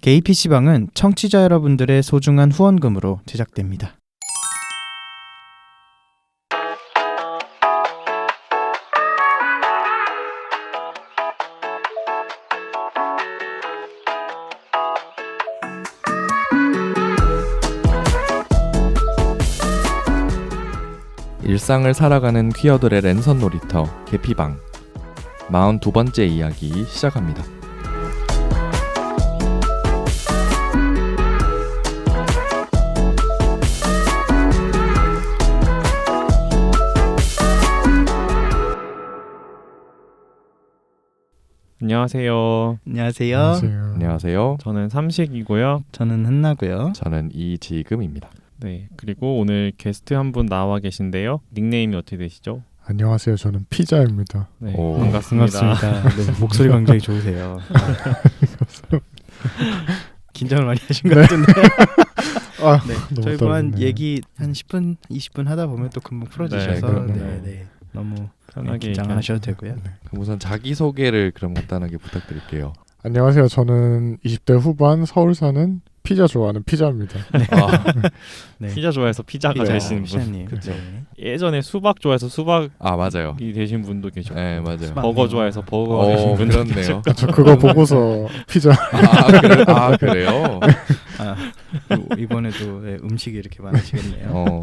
게이 PC방은 청취자 여러분들의 소중한 후원금으로 제작됩니다. 일상을 살아가는 퀴어들의 랜선 놀이터 개피방 42번째 이야기 시작합니다. 안녕하세요. 안녕하세요. 안녕하세요. 저는 삼식이고요. 저는 한나고요. 저는 이지금입니다. 네, 그리고 오늘 게스트 한 분 나와 계신데요. 닉네임이 어떻게 되시죠? 안녕하세요. 저는 피자입니다. 네, 오, 반갑습니다. 네, 목소리가 굉장히 좋으세요. 긴장을 많이 하신 것 같은데. 네, 너무 저희 뭐 한 떨리네. 얘기 한 10분, 20분 하다 보면 또 금방 풀어지셔서 네, 네, 너무 편하게 긴장 안 하셔도 되고요. 그럼 우선 자기소개를 그럼 간단하게 부탁드릴게요. 안녕하세요. 저는 20대 후반 서울 사는 피자 좋아하는 피자입니다. 네. 피자 좋아해서 피자가 되시는 분. 피자님. 그쵸. 네. 예전에 수박 좋아해서 수박이 맞아요. 되신 분도 계셨고, 네, 맞아요. 수박. 버거 좋아해서 버거가 되신 분도 그렇네요. 저 그거 보고서 피자. 그래요? 이번에도 네, 음식이 이렇게 많으시겠네요.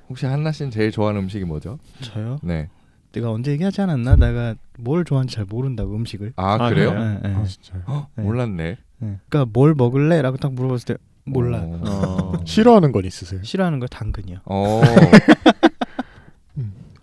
혹시 한나 씨는 제일 좋아하는 음식이 뭐죠? 저요? 네. 내가 언제 얘기하지 않았나? 내가 뭘 좋아하는지 잘 모른다고 음식을. 그래요? 그래요? 네, 네. 아 진짜요? 네. 몰랐네. 네. 그러니까 뭘 먹을래? 라고 딱 물어봤을 때 몰라. 싫어하는 건 있으세요? 싫어하는 거 당근이요.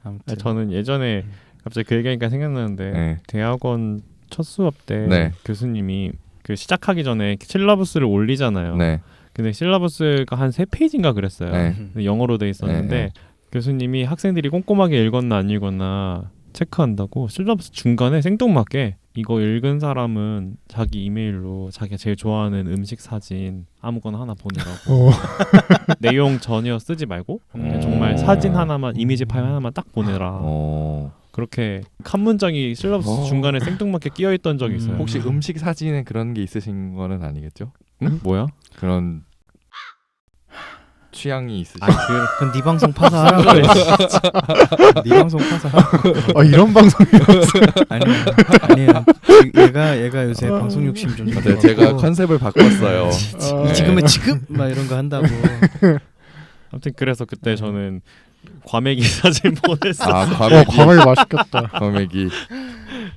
아무튼 저는 예전에 갑자기 그 얘기하니까 생각나는데 네. 대학원 첫 수업 때 네. 교수님이 그 시작하기 전에 실러버스를 올리잖아요. 네. 근데 실러버스가 한 3페이지인가 그랬어요. 네. 근데 영어로 돼 있었는데 네. 교수님이 학생들이 꼼꼼하게 읽었나 안 읽었나 체크한다고 실러버스 중간에 생뚱맞게 이거 읽은 사람은 자기 이메일로 자기가 제일 좋아하는 음식 사진 아무거나 하나 보내라고. 내용 전혀 쓰지 말고 그냥 정말 사진 하나만 이미지 파일 하나만 딱 보내라. 그렇게 한 문장이 실러버스 중간에 생뚱맞게 끼어있던 적이 있어요. 혹시 음식 사진에 그런 게 있으신 거는 아니겠죠? 뭐야? 그런 취향이 있으신 그건 네 방송 파서 하라고 그래. 네 방송 파서 하라고. 이런 방송이었어요. 아니에요. 얘가 요새 방송 욕심 좀 네, 제가 컨셉을 바꿨어요. 지금은 지금 막 이런 거 한다고. 아무튼 그래서 그때 저는 과메기 사진 보냈어요. 과메기 맛있겠다. 과메기.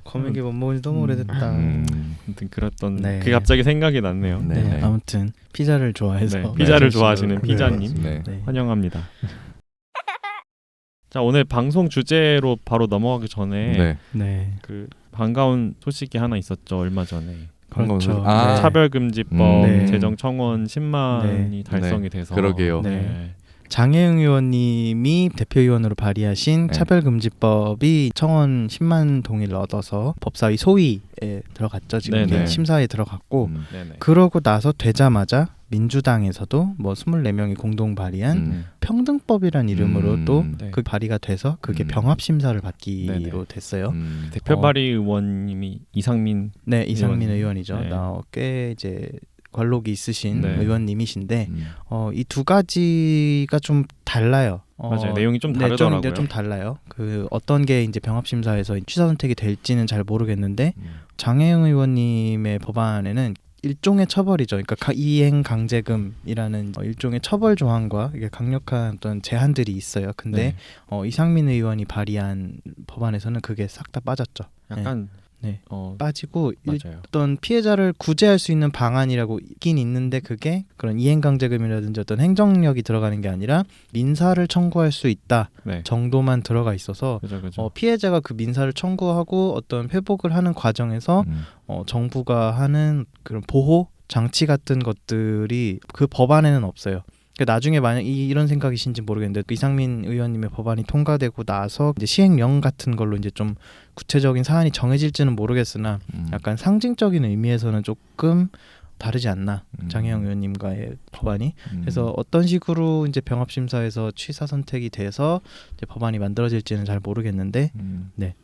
과메기 못 먹은 지 너무 오래됐다. 아무튼 그랬던 네. 그게 갑자기 생각이 났네요. 네. 네, 아무튼 피자를 좋아해서 네, 피자를 네. 좋아하시는 네. 피자님 네. 네. 환영합니다. 자, 오늘 방송 주제로 바로 넘어가기 전에 네. 네. 그 반가운 소식이 하나 있었죠. 얼마 전에 그렇죠. 아, 네. 차별금지법 네. 재정 청원 10만이 달성이 돼서 그러게요. 네. 장혜영 의원님이 대표의원으로 발의하신 네. 차별금지법이 청원 10만 동의를 얻어서 법사위 소위에 들어갔죠. 지금 네네. 심사에 들어갔고 네네. 그러고 나서 되자마자 민주당에서도 뭐 24명이 공동 발의한 평등법이란 이름으로 또 네. 그 발의가 돼서 그게 음. 병합 심사를 받기로 네네. 됐어요. 대표 발의 의원님이 이상민 네, 이상민 의원이죠. 네. 꽤 이제 관록이 있으신 네. 의원님이신데 이 두 가지가 좀 달라요. 맞아요. 내용이 좀 네, 다르더라고요. 좀 달라요. 그 어떤 게 이제 병합 심사에서 취사 선택이 될지는 잘 모르겠는데 장혜영 의원님의 법안에는 일종의 처벌이죠. 그러니까 이행 강제금이라는 일종의 처벌 조항과 이게 강력한 어떤 제한들이 있어요. 근데 이상민 의원이 발의한 법안에서는 그게 싹 다 빠졌죠. 약간 네. 빠지고 맞아요. 어떤 피해자를 구제할 수 있는 방안이라고 있긴 있는데 그게 그런 이행강제금이라든지 어떤 행정력이 들어가는 게 아니라 민사를 청구할 수 있다 네. 정도만 들어가 있어서 그죠. 피해자가 그 민사를 청구하고 어떤 회복을 하는 과정에서 정부가 하는 그런 보호 장치 같은 것들이 그 법안에는 없어요. 나중에 만약 이런 생각이신지 모르겠는데 이상민 의원님의 법안이 통과되고 나서 이제 시행령 같은 걸로 이제 좀 구체적인 사안이 정해질지는 모르겠으나 약간 상징적인 의미에서는 조금 다르지 않나 장혜영 의원님과의 법안이 그래서 어떤 식으로 이제 병합심사에서 취사 선택이 돼서 이제 법안이 만들어질지는 잘 모르겠는데 네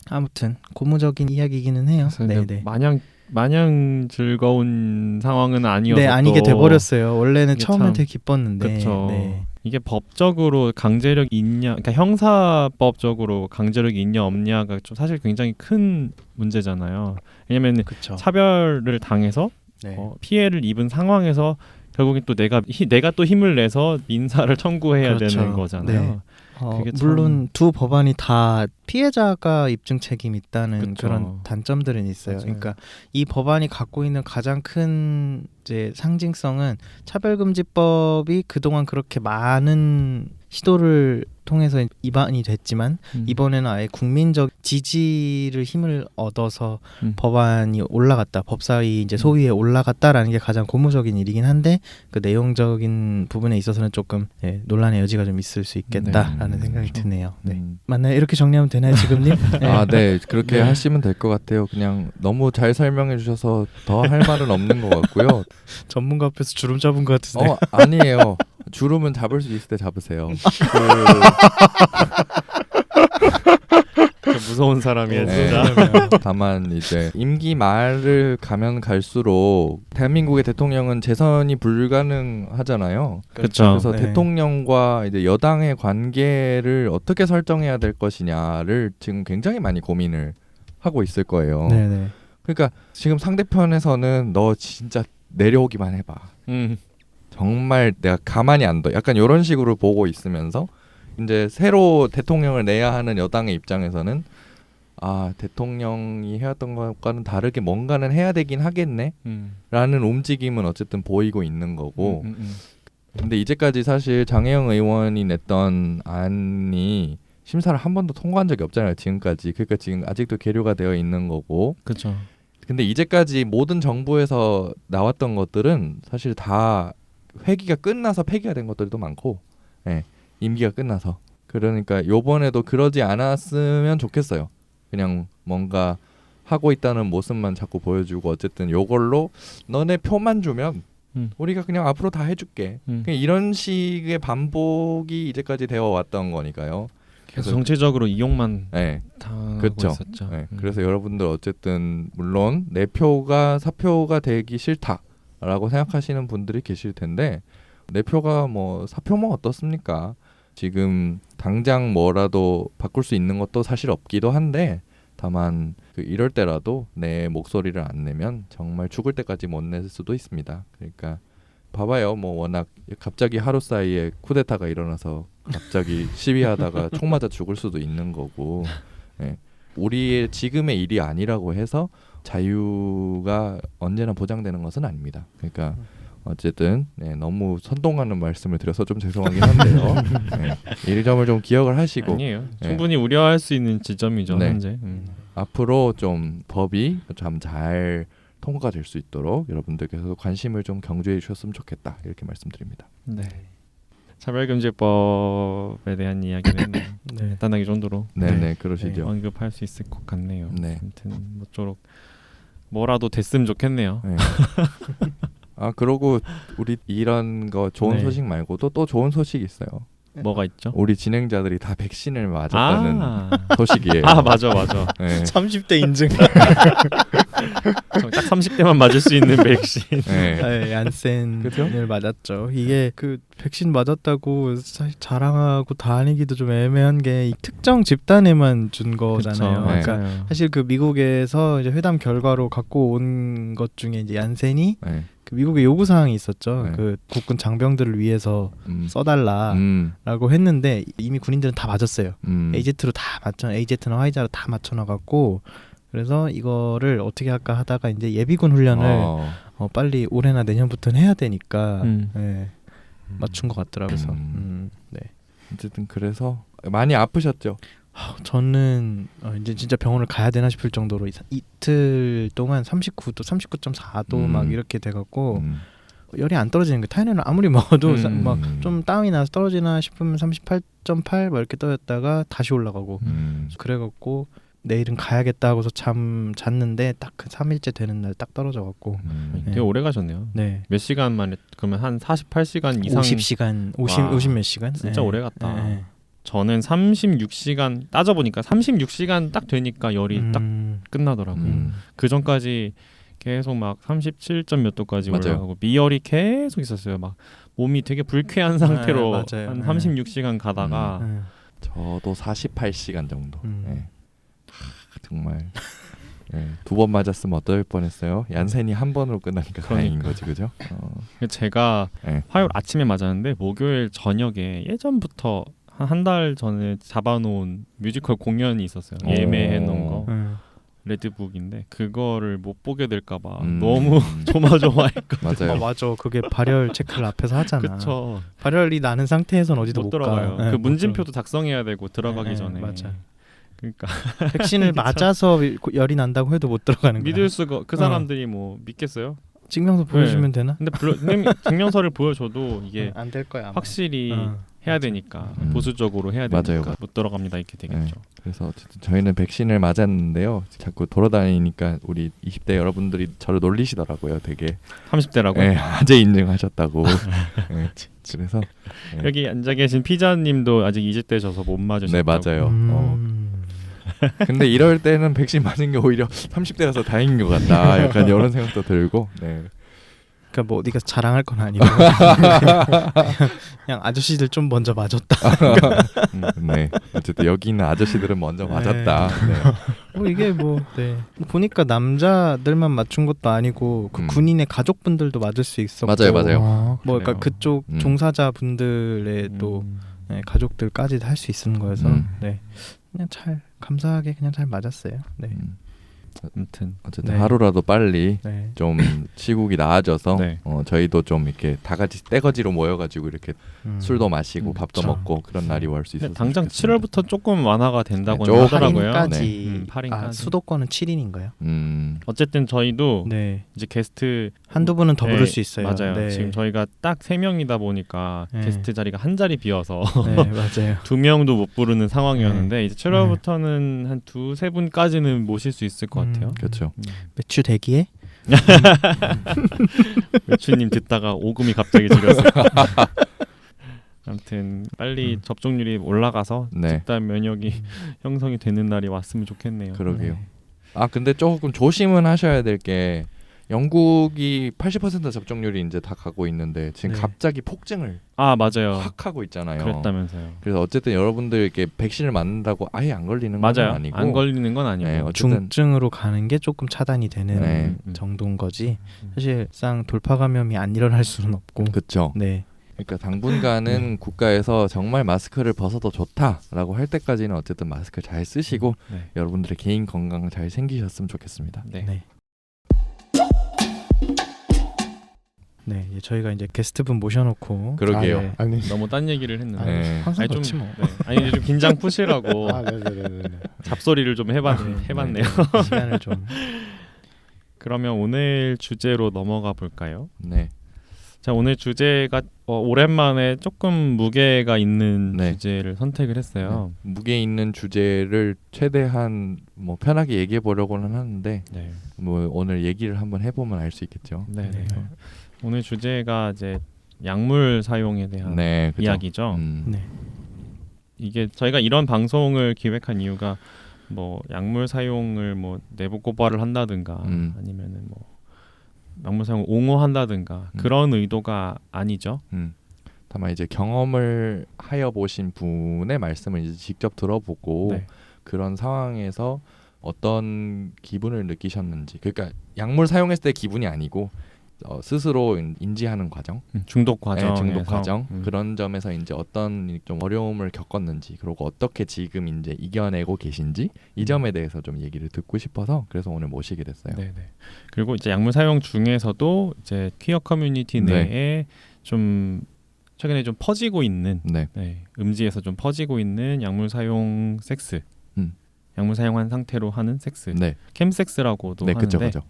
아무튼 고무적인 이야기이기는 해요. 네네. 마냥 마냥 즐거운 상황은 아니어서 네, 아니게 또 돼버렸어요. 원래는 이게 처음엔 참- 되게 기뻤는데. 그렇죠. 네. 이게 법적으로 강제력이 있냐, 그러니까 형사법적으로 강제력이 있냐 없냐가 좀 사실 굉장히 큰 문제잖아요. 왜냐면 그렇죠. 차별을 당해서 네. 피해를 입은 상황에서 결국엔 또 내가 또 힘을 내서 민사를 청구해야 그렇죠. 되는 거잖아요. 그게 참- 물론 두 법안이 다 피해자가 입증 책임이 있다는 그쵸. 그런 단점들은 있어요. 맞아요. 그러니까 이 법안이 갖고 있는 가장 큰 이제 상징성은 차별금지법이 그동안 그렇게 많은 시도를 통해서 입안이 됐지만 이번에는 아예 국민적 지지를 힘을 얻어서 법안이 올라갔다, 법사위 이제 소위에 올라갔다라는 게 가장 고무적인 일이긴 한데 그 내용적인 부분에 있어서는 조금 논란의 여지가 좀 있을 수 있겠다라는 생각이 드네요. 네. 맞나요? 이렇게 정리하면 되나요, 지금님? 네. 아, 네. 그렇게 네. 하시면 될 것 같아요. 그냥 너무 잘 설명해 주셔서 더 할 말은 없는 것 같고요. 전문가 앞에서 주름 잡은 것 같으세요? 아니에요. 주름은 잡을 수 있을 때 잡으세요. 무서운 사람이야 네. 진짜. 다만 이제 임기 말을 가면 갈수록 대한민국의 대통령은 재선이 불가능하잖아요. 그렇죠. 그래서 네. 대통령과 이제 여당의 관계를 어떻게 설정해야 될 것이냐를 지금 굉장히 많이 고민을 하고 있을 거예요. 네네. 그러니까 지금 상대편에서는 너 진짜 내려오기만 해봐. 정말 내가 가만히 안 둬. 약간 이런 식으로 보고 있으면서 이제 새로 대통령을 내야 하는 여당의 입장에서는 아, 대통령이 해왔던 것과는 다르게 뭔가는 해야 되긴 하겠네 라는 움직임은 어쨌든 보이고 있는 거고 근데 이제까지 사실 장혜영 의원이 냈던 안이 심사를 한 번도 통과한 적이 없잖아요, 지금까지. 그러니까 지금 아직도 계류가 되어 있는 거고. 그렇죠. 근데 이제까지 모든 정부에서 나왔던 것들은 사실 다 회기가 끝나서 폐기가 된 것들도 많고, 예, 임기가 끝나서. 그러니까 요번에도 그러지 않았으면 좋겠어요. 그냥 뭔가 하고 있다는 모습만 자꾸 보여주고 어쨌든 요걸로 너네 표만 주면 우리가 그냥 앞으로 다 해줄게. 그냥 이런 식의 반복이 이제까지 되어 왔던 거니까요. 계속 정치적으로 이용만 네, 당하고 그렇죠. 있었죠. 네, 그래서 여러분들 어쨌든 물론 내 표가 사표가 되기 싫다라고 생각하시는 분들이 계실 텐데 내 표가 뭐 사표면 어떻습니까? 지금 당장 뭐라도 바꿀 수 있는 것도 사실 없기도 한데 다만 이럴 때라도 내 목소리를 안 내면 정말 죽을 때까지 못 낼 수도 있습니다. 그러니까 봐봐요. 뭐 워낙 갑자기 하루 사이에 쿠데타가 일어나서 갑자기 시위하다가 총 맞아 죽을 수도 있는 거고 예. 우리의 지금의 일이 아니라고 해서 자유가 언제나 보장되는 것은 아닙니다. 그러니까 어쨌든 너무 선동하는 말씀을 드려서 좀 죄송하긴 한데요. 이 점을 좀 기억을 하시고 아니에요. 충분히 우려할 수 있는 지점이죠. 네. 현재. 앞으로 좀 법이 참 잘 통과될 수 있도록 여러분들께서 관심을 좀 경주해 주셨으면 좋겠다 이렇게 말씀드립니다. 네. 차별금지법에 대한 이야기는 네. 간단하게 정도로 네네 그러시죠. 언급할 수 있을 것 같네요. 네. 아무튼 뭐쪼록 뭐라도 됐으면 좋겠네요. 네. 아 그러고 우리 이런 거 좋은 네. 소식 말고도 또 좋은 소식이 있어요. 뭐가 있죠? 우리 진행자들이 다 백신을 맞았다는 소식이에요. 아 맞아. 네. 30대 인증. 딱 30대만 맞을 수 있는 백신. 네. 얀센을 그죠? 맞았죠. 이게 그 백신 맞았다고 사실 자랑하고 다니기도 좀 애매한 게 이 특정 집단에만 준 거잖아요. 그쵸. 네. 그러니까 사실 그 미국에서 이제 회담 결과로 갖고 온 것 중에 이제 얀센이 네. 그 미국의 요구 사항이 있었죠. 네. 그 국군 장병들을 위해서 써달라라고 했는데 이미 군인들은 다 맞았어요. AZ로 다 맞춰, AZ나 화이자로 다 맞춰놔갖고 그래서 이거를 어떻게 할까 하다가 이제 예비군 훈련을 빨리 올해나 내년부터는 해야 되니까 맞춘 것 같더라고요. 그래서 네. 어쨌든 그래서 많이 아프셨죠? 저는 이제 진짜 병원을 가야 되나 싶을 정도로 이틀 동안 39도, 39.4도 막 이렇게 돼갖고 열이 안 떨어지는 거. 타이레놀 아무리 먹어도 막 좀 다운이 나서 떨어지나 싶으면 38.8 막 이렇게 떠였다가 다시 올라가고 그래갖고 내일은 가야겠다 하고서 잤는데 딱 그 3일째 되는 날 딱 떨어져갖고 되게 오래 가셨네요. 네. 몇 시간 만에 그러면 한 48시간 이상 50시간 50 몇 시간? 진짜 오래 갔다. 네. 저는 36시간 따져보니까 36시간 딱 되니까 열이 딱 끝나더라고요. 그 전까지 계속 막 37점 몇 도까지 맞아요. 올라가고 미열이 계속 있었어요. 막 몸이 되게 불쾌한 상태로 맞아요. 한 네. 36시간 가다가 네. 저도 48시간 정도. 음. 네. 정말 네. 2번 맞았으면 어떨 뻔했어요. 얀센이 한 번으로 끝나니까 다행인 거지, 그죠? 제가 네. 화요일 아침에 맞았는데 목요일 저녁에 예전부터 한 달 전에 잡아놓은 뮤지컬 공연이 있었어요. 예매해 놓은 거 레드북인데 그거를 못 보게 될까봐 너무 조마조마했거든요. 맞아요. 맞아. 그게 발열 체크를 앞에서 하잖아. 그쵸. 발열이 나는 상태에선 어디도 못 못 들어가요. 가. 그 못 문진표도 작성해야 되고 들어가기 네, 전에. 맞아. 그러니까 들어가. 백신을 맞아서 열이 난다고 해도 못 들어가는 거야. 믿을 수가 그 사람들이 뭐 믿겠어요? 증명서 보여주면 되나? 근데 증명서를 보여줘도 이게 안 될 거야. 아마. 확실히 해야 되니까 음. 보수적으로 해야 되니까 맞아요. 못 들어갑니다 이렇게 되겠죠. 네. 그래서 어쨌든 저희는 백신을 맞았는데요. 자꾸 돌아다니니까 우리 20대 여러분들이 저를 놀리시더라고요. 되게 30대라고. 네, 아재 인증하셨다고. 네. 그래서 네. 여기 앉아 계신 피자님도 아직 20대셔서 못 맞으셨다고. 네, 맞아요. 근데 이럴 때는 백신 맞은 게 오히려 30대라서 다행인 것 같다. 약간 이런 생각도 들고. 네. 그러니까 뭐 네가 자랑할 건 아니고 그냥 아저씨들 좀 먼저 맞았다. 네. 어쨌든 여기 있는 아저씨들은 먼저 맞았다. 네. 뭐 이게 뭐 보니까 남자들만 맞춘 것도 아니고 그 군인의 가족분들도 맞을 수 있었고. 맞아요, 맞아요. 뭐 그러니까 그래요. 그쪽 종사자분들의 또 가족들까지 할 수 있는 거여서 네. 그냥 잘 감사하게 그냥 잘 맞았어요. 네. 아무튼 어쨌든 네. 하루라도 빨리 네. 좀 시국이 나아져서 네. 저희도 좀 이렇게 다 같이 떼거지로 모여가지고 이렇게 술도 마시고 밥도 그쵸. 먹고 그런 날이 올 수 있어서 당장 7월부터 조금 완화가 된다고 네, 하더라고요. 8일까지 8일까지. 수도권은 7일인가요? 어쨌든 저희도 네. 이제 게스트 한두 분은 더 부를 네, 수 있어요. 맞아요. 네. 지금 저희가 딱 3명이다 보니까 네. 게스트 자리가 한 자리 비어서 네, 맞아요. 2명도 못 부르는 상황이었는데 이제 7월부터는 한 2-3분까지는 모실 수 있을 것 같아요. 그렇죠. 매추 대기에? 매추님 듣다가 오금이 갑자기 지렸어요. 아무튼 빨리 접종률이 올라가서 네. 집단 면역이 형성이 되는 날이 왔으면 좋겠네요. 그러게요. 네. 아 근데 조금 조심은 하셔야 될 게 영국이 80% 접종률이 이제 다 가고 있는데 지금 네. 갑자기 폭증을 아 맞아요. 확 하고 있잖아요. 그랬다면서요. 그래서 어쨌든 여러분들 이렇게 백신을 맞는다고 아예 안 걸리는 건 맞아요. 아니고 안 걸리는 건 아니고. 네, 어쨌든 중증으로 가는 게 조금 차단이 되는 네. 정도인 거지. 사실상 돌파 감염이 안 일어날 수는 없고. 그렇죠. 네. 그러니까 당분간은 국가에서 정말 마스크를 벗어도 좋다라고 할 때까지는 어쨌든 마스크 잘 쓰시고 네. 여러분들의 개인 건강 잘 생기셨으면 좋겠습니다. 네. 네. 네, 이제 저희가 이제 게스트분 모셔놓고 그러게요. 네. 아니. 너무 딴 얘기를 했는데. 네. 항상 아니, 그렇지 좀, 뭐. 네. 아니 좀 긴장 푸시라고 네네네네. 잡소리를 좀 해봤네요. 시간을 좀. 그러면 오늘 주제로 넘어가 볼까요? 네. 자 오늘 주제가 오랜만에 조금 무게가 있는 네. 주제를 선택을 했어요. 무게 있는 주제를 최대한 뭐 편하게 얘기해 보려고는 하는데 네. 뭐 오늘 얘기를 한번 해보면 알 수 있겠죠. 네. 오늘 주제가 이제 약물 사용에 대한 네, 그죠? 이야기죠. 네. 이게 저희가 이런 방송을 기획한 이유가 뭐 약물 사용을 뭐 내부 고발을 한다든가 아니면은 뭐 약물 사용을 옹호한다든가 그런 의도가 아니죠. 다만 이제 경험을 하여 보신 분의 말씀을 이제 직접 들어보고 네. 그런 상황에서 어떤 기분을 느끼셨는지, 그러니까 약물 사용했을 때 기분이 아니고 스스로 인지하는 과정, 중독 과정, 네, 중독 과정 그런 점에서 이제 어떤 좀 어려움을 겪었는지, 그리고 어떻게 지금 이제 이겨내고 계신지 이 점에 대해서 좀 얘기를 듣고 싶어서 그래서 오늘 모시게 됐어요. 네네. 그리고 이제 약물 사용 중에서도 이제 퀴어 커뮤니티 내에 좀 최근에 좀 퍼지고 있는 네. 음지에서 좀 퍼지고 있는 약물 사용 섹스, 약물 사용한 상태로 하는 섹스, 캠섹스라고도 네, 하는데. 그쵸.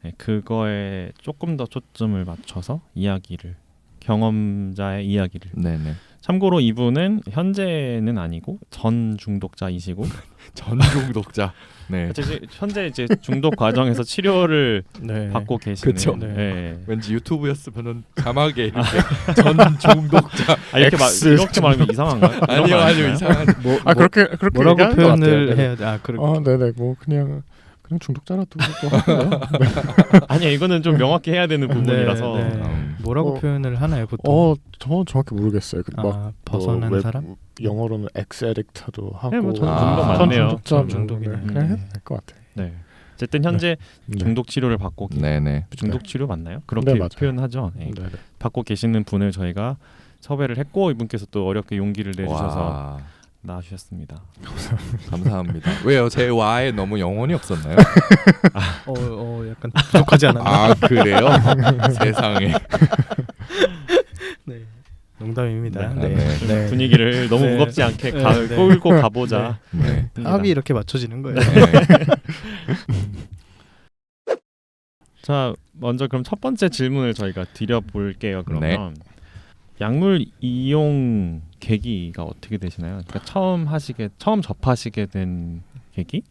네, 그거에 조금 더 초점을 맞춰서 이야기를 경험자의 이야기를. 네네. 참고로 이분은 현재는 아니고 전 중독자이시고 전 중독자. 네. 현재 이제 중독 과정에서 치료를 네. 받고 계시는. 그쵸. 네. 왠지 유튜브였으면은 자막에 이렇게 전 중독자. 이렇게 말하면 이상한가요? 아니요 이상한. 그렇게 뭐라고 얘기하는 것 표현을 같아요. 해야 돼? 그렇게. 네네 뭐 그냥 그냥 중독자라도 뭐 하고요. 아니야 이거는 좀 명확히 해야 되는 부분이라서. 네, 네. 뭐라고 표현을 하나요 보통? 저 정확히 모르겠어요. 막 벗어난 뭐 사람? 영어로는 엑스에딕트도 하고. 네, 뭐 저는 중독 맞네요. 중독자 중독이네. 그냥 해도 될 것 같아요. 네. 어쨌든 현재 네. 중독 치료를 받고 네네. 중독 치료 맞나요? 그렇게 네, 맞아요. 표현하죠. 네. 네. 받고 계시는 분을 저희가 섭외를 했고 이분께서 또 어렵게 용기를 내주셔서 와, 나와주셨습니다. 감사합니다. 왜요? 제 와에 너무 영혼이 없었나요? 약간 부족하지 않았나? 아 그래요? 세상에. 네. 농담입니다. 네. 네. 네. 분위기를 너무 네. 무겁지 않게 네. 끌고 가보자. 네. 합이 이렇게 맞춰지는 거예요. 자, 먼저 그럼 첫 번째 질문을 저희가 드려볼게요. 그러면 약물 이용 계기가 어떻게 되시나요? 그러니까 처음 접하시게 된 계기?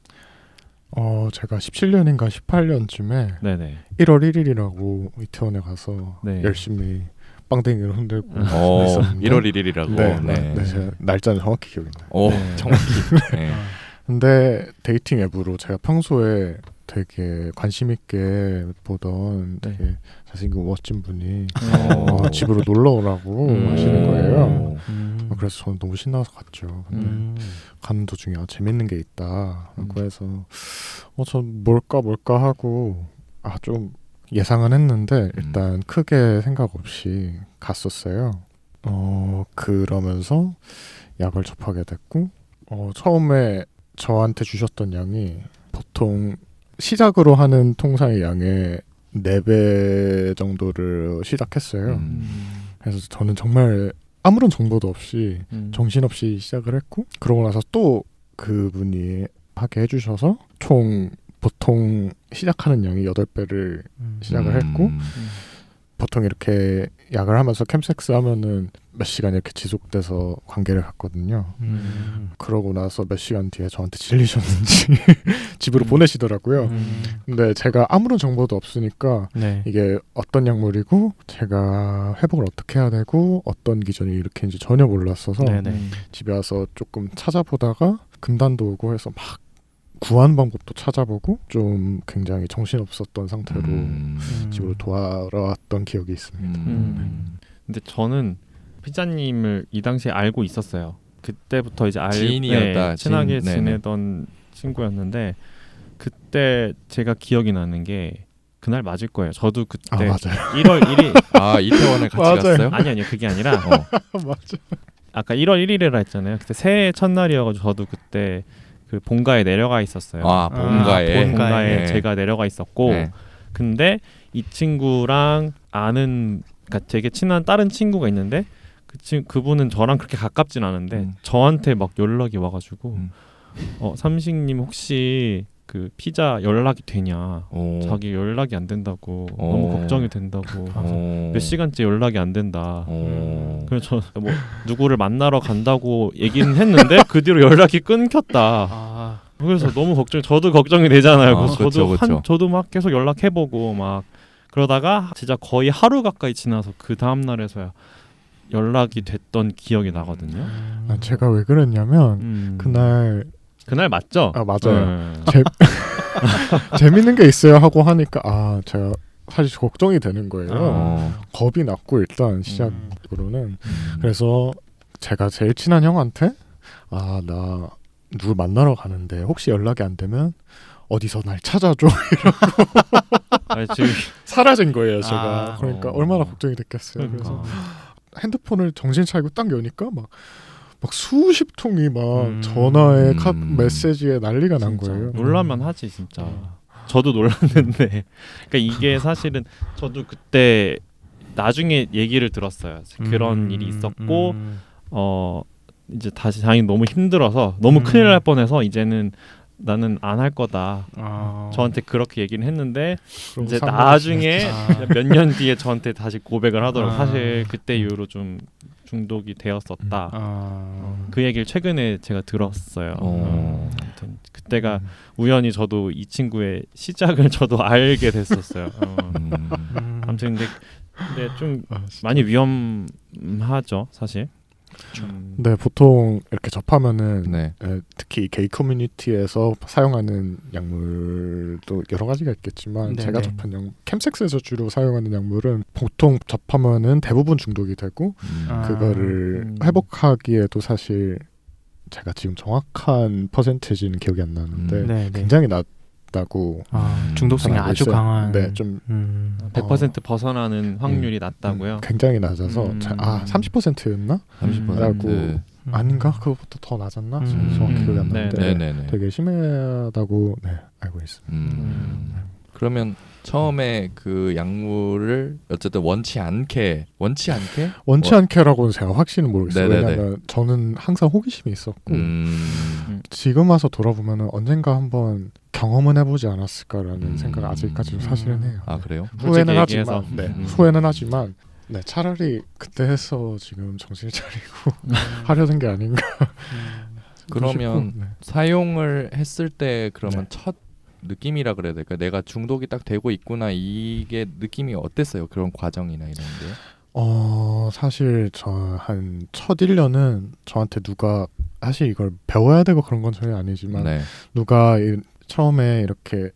제가 17년인가 18년쯤에 네네. 1월 1일이라고 이태원에 가서 네. 열심히 빵댕이를 흔들고 있었는데 1월 1일이라고. 네. 제가 날짜는 정확히 기억이 나요. 오, 네. 정확히. 네. 근데 데이팅 앱으로 제가 평소에 되게 관심 있게 보던 네. 되게 잘생기고 멋진 분이 오. 집으로 놀러 오라고 하시는 거예요. 그래서 저는 너무 신나서 갔죠. 근데 가는 도중에 재밌는 게 있다라고 해서 전 뭘까 하고 좀 예상은 했는데 일단 크게 생각 없이 갔었어요. 그러면서 약을 접하게 됐고 처음에 저한테 주셨던 양이 보통 시작으로 하는 통상의 양의 4배 정도를 시작했어요. 그래서 저는 정말 아무런 정보도 없이 정신없이 시작을 했고 그러고 나서 또 그분이 하게 해주셔서 총 보통 시작하는 양이 8배를 시작을 했고 보통 이렇게 약을 하면서 캠섹스 하면은 몇 시간 이렇게 지속돼서 관계를 갖거든요. 그러고 나서 몇 시간 뒤에 저한테 질리셨는지 집으로 보내시더라고요. 근데 제가 아무런 정보도 없으니까 네. 이게 어떤 약물이고 제가 회복을 어떻게 해야 되고 어떤 기전이 일으키는지 전혀 몰랐어서 네네. 집에 와서 조금 찾아보다가 금단도 오고 해서 막 구하는 방법도 찾아보고 좀 굉장히 정신없었던 상태로 집으로 돌아왔던 기억이 있습니다. 근데 저는 피자님을 이 당시에 알고 있었어요. 그때부터 이제 지인이었다. 친하게 네네. 지내던 친구였는데 그때 제가 기억이 나는 게 그날 맞을 거예요. 저도 그때 맞아요. 1월 1일 이태원에 같이 맞아요. 갔어요? 아니요 그게 아니라 맞아. 아까 1월 1일이라 했잖아요. 그때 새해 첫날이어가지고 저도 그때 그 본가에 내려가 있었어요. 본가에. 본가에 네. 제가 내려가 있었고 네. 근데 이 친구랑 아는 그러니까 되게 친한 다른 친구가 있는데 그분은 저랑 그렇게 가깝진 않은데 저한테 막 연락이 와가지고 삼식님 혹시 그 피자 연락이 되냐? 자기 연락이 안 된다고 너무 걱정이 된다고 몇 시간째 연락이 안 된다. 그래서 저 뭐 누구를 만나러 간다고 얘기는 했는데 그 뒤로 연락이 끊겼다. 그래서 너무 저도 걱정이 되잖아요. 그래서 저도 막 계속 연락해보고 막 그러다가 진짜 거의 하루 가까이 지나서 그 다음 날에서야 연락이 됐던 기억이 나거든요. 제가 왜 그랬냐면 그날 맞죠? 맞아요. 재밌는 게 있어요 하고 하니까 제가 사실 걱정이 되는 거예요. 겁이 났고 일단 시작으로는 그래서 제가 제일 친한 형한테 나 누굴 만나러 가는데 혹시 연락이 안 되면 어디서 날 찾아줘 이러고 지금 사라진 거예요 제가. 그러니까 얼마나 걱정이 됐겠어요. 그래서 핸드폰을 정신 차리고 딱 여니까 막 수십 통이 막 전화에 메시지에 난리가 난 거예요. 놀라면 하지 진짜. 저도 놀랐는데 그러니까 이게 사실은 저도 그때 나중에 얘기를 들었어요. 그런 일이 있었고 이제 다시 당연히 너무 힘들어서 너무 큰일 날 뻔해서 이제는 나는 안 할 거다. 저한테 그렇게 얘기를 했는데 이제 나중에 몇 년 뒤에 저한테 다시 고백을 하더라고요. 사실 그때 이후로 좀 중독이 되었었다. 그 얘기를 최근에 제가 들었어요. 아무튼 그때가 우연히 저도 이 친구의 시작을 저도 알게 됐었어요. 아무튼 근데 좀 많이 위험하죠, 사실. 네, 보통 이렇게 접하면은 네. 특히 게이 커뮤니티에서 사용하는 약물도 여러 가지가 있겠지만 네, 제가 네. 접한 캠섹스에서 주로 사용하는 약물은 보통 접하면은 대부분 중독이 되고 아. 그거를 회복하기에도 사실 제가 지금 정확한 퍼센테이지는 기억이 안 나는데 네, 네. 굉장히 낮다고 중독성이 알고 아주 있어요. 강한. 네, 좀 100% 벗어나는 확률이 낮다고요? 굉장히 낮아서 30%였나? 30%. 라고 아닌가? 그것보다 더 낮았나? 정확히 기억이 안 나는데 네네네. 되게 심하다고 알고 있습니다. 그러면 처음에 그 약물을 어쨌든 원치 않게 원치 않게라고는 제가 확신은 모르겠어요. 네네네. 왜냐하면 저는 항상 호기심이 있었고 지금 와서 돌아보면 언젠가 한번 경험은 해보지 않았을까라는 생각을 아직까지도 사실은 해요. 아 그래요? 후회는 솔직히 얘기해서. 하지만 후회는 하지만 차라리 그때 해서 지금 정신을 차리고 하려는 게 아닌가. 그러면 싶고, 사용을 했을 때 그러면 첫 느낌이라 그래야 될까? 내가 중독이 딱 되고 있구나 이게 느낌이 어땠어요? 그런 과정이나 이런 게? 사실 저 한 첫 1년은 저한테 누가 사실 이걸 배워야 되고 그런 건 전혀 아니지만 네. 누가 처음에 이렇게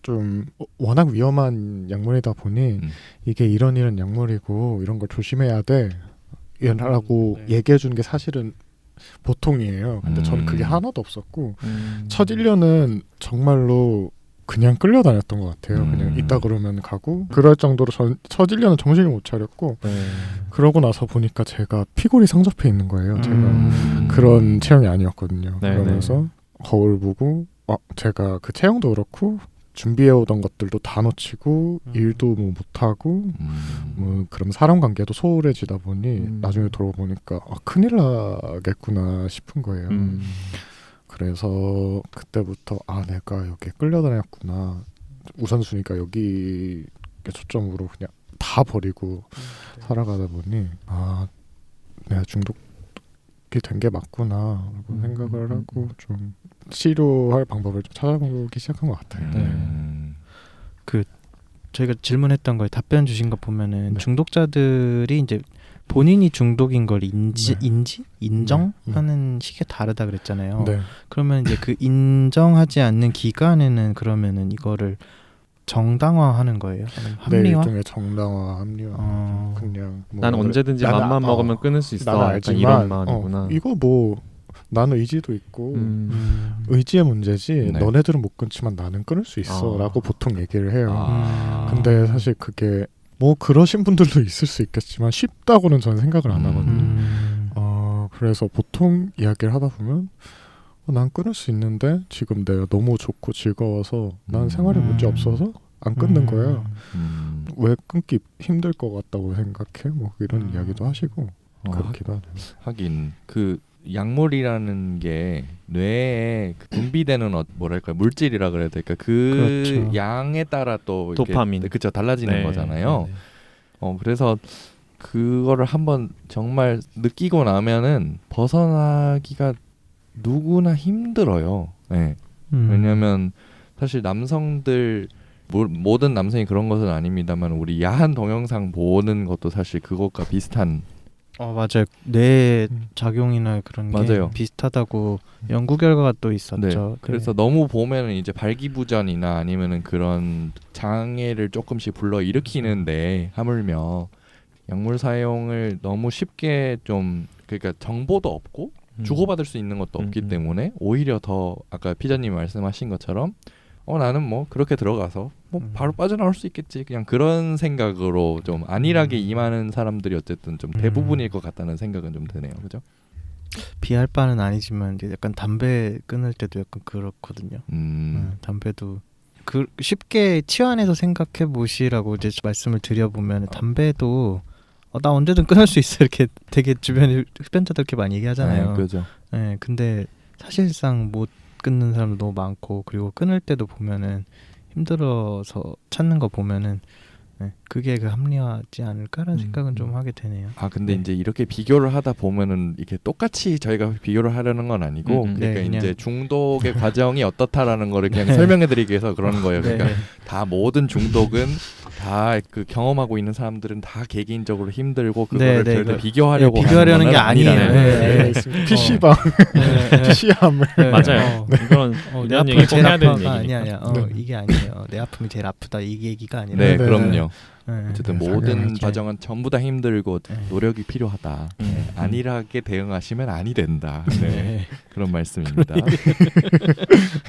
좀 워낙 위험한 약물이다 보니 이게 이런 약물이고 이런 걸 조심해야 돼 라고 얘기해 주는 게 사실은 보통이에요. 근데 저는 그게 하나도 없었고 첫 1년은 정말로 그냥 끌려다녔던 것 같아요. 그냥 있다 그러면 가고 그럴 정도로 첫 1년은 정신을 못 차렸고 그러고 나서 보니까 제가 피골이 상접해 있는 거예요. 제가 그런 체형이 아니었거든요. 그러면서 거울 보고 제가 그 체형도 그렇고 준비해오던 것들도 다 놓치고 일도 뭐 못하고 뭐 그럼 사람 관계도 소홀해지다 보니 나중에 돌아보니까 큰일 나겠구나 싶은 거예요. 그래서 그때부터 내가 여기에 끌려다녔구나. 우선순위가 여기에 초점으로 그냥 다 버리고 살아가다 보니 내가 중독이 된 게 맞구나 라고 생각을 하고 좀 치료할 방법을 좀 찾아보기 시작한 것 같아요. 그 저희가 질문했던 거에 답변 주신 거 보면은 중독자들이 이제 본인이 중독인 걸 인정하는 시기가 다르다 그랬잖아요. 그러면 이제 그 인정하지 않는 기간에는 그러면은 이거를 정당화하는 거예요? 합리화? 일종의 정당화, 합리화. 그냥 난 언제든지 맘만 먹으면 끊을 수 있어. 나는 알지만 이런 마음이구나. 이거 뭐 나는 의지도 있고 의지의 문제지 너네들은 못 끊지만 나는 끊을 수 있어 라고 보통 얘기를 해요. 근데 사실 그게 뭐 그러신 분들도 있을 수 있겠지만 쉽다고는 저는 생각을 안 하거든요. 그래서 보통 이야기를 하다 보면 난 끊을 수 있는데 지금 내가 너무 좋고 즐거워서 난 생활에 문제 없어서 안 끊는 거야. 왜 끊기 힘들 것 같다고 생각해? 뭐 이런 이야기도 하시고 그렇기도 하네요. 하긴 그 약물이라는 게 뇌에 분비되는 뭐랄까 물질이라 그래야 될까 그 그렇죠. 양에 따라 또 도파민 그쵸 달라지는 거잖아요. 그래서 그거를 한번 정말 느끼고 나면은 벗어나기가 누구나 힘들어요. 왜냐하면 사실 남성들 모든 남성이 그런 것은 아닙니다만 우리 야한 동영상 보는 것도 사실 그것과 비슷한 맞아요. 뇌 작용이나 그런 맞아요. 게 비슷하다고 연구 결과가 또 있었죠. 그래서 너무 보면은 이제 발기부전이나 아니면은 그런 장애를 조금씩 불러 일으키는데 하물며 약물 사용을 너무 쉽게 좀 그러니까 정보도 없고 주고받을 수 있는 것도 없기 때문에 오히려 더 아까 피자님이 말씀하신 것처럼 나는 뭐 그렇게 들어가서 뭐 바로 빠져나올 수 있겠지 그냥 그런 생각으로 좀 안일하게 임하는 사람들이 어쨌든 좀 대부분일 것 같다는 생각은 좀 드네요. 그죠? 비할 바는 아니지만 이제 약간 담배 끊을 때도 약간 그렇거든요. 담배도 쉽게 치환해서 생각해 보시라고 이제 말씀을 드려보면 담배도 나 언제든 끊을 수 있어 이렇게 되게 주변에 흡연자들 이렇게 많이 얘기하잖아요. 그죠. 근데 사실상 못 끊는 사람도 너무 많고 그리고 끊을 때도 보면은 힘들어서 찾는 거 보면은 그게 그 합리화하지 않을까라는 생각은 좀 하게 되네요. 근데 이제 이렇게 비교를 하다 보면은 이게 똑같이 저희가 비교를 하려는 건 아니고 그러니까 이제 중독의 과정이 어떻다라는 거를 그냥 설명해드리기 위해서 그러는 거예요. 그러니까 다 모든 중독은 다 그 경험하고 있는 사람들은 다 개개인적으로 힘들고 네, 그거를 네, 절대 그- 비교하려고 비교하려는 하는 게 건 아니에요. 아니라는. 네. PC방, PC함을 맞아요. 이건 내 이런 아픔이 얘기 꼭 제일 해야 되는 아파가 얘기니까. 아니야. 네. 이게 아니에요. 내 아픔이 제일 아프다 이 얘기가 아니라. 네, 네, 그럼요. 네. 어쨌든 네, 모든 당연하죠. 과정은 전부 다 힘들고 네. 노력이 필요하다. 안일하게 대응하시면 아니 된다. 네, 네. 그런 말씀입니다.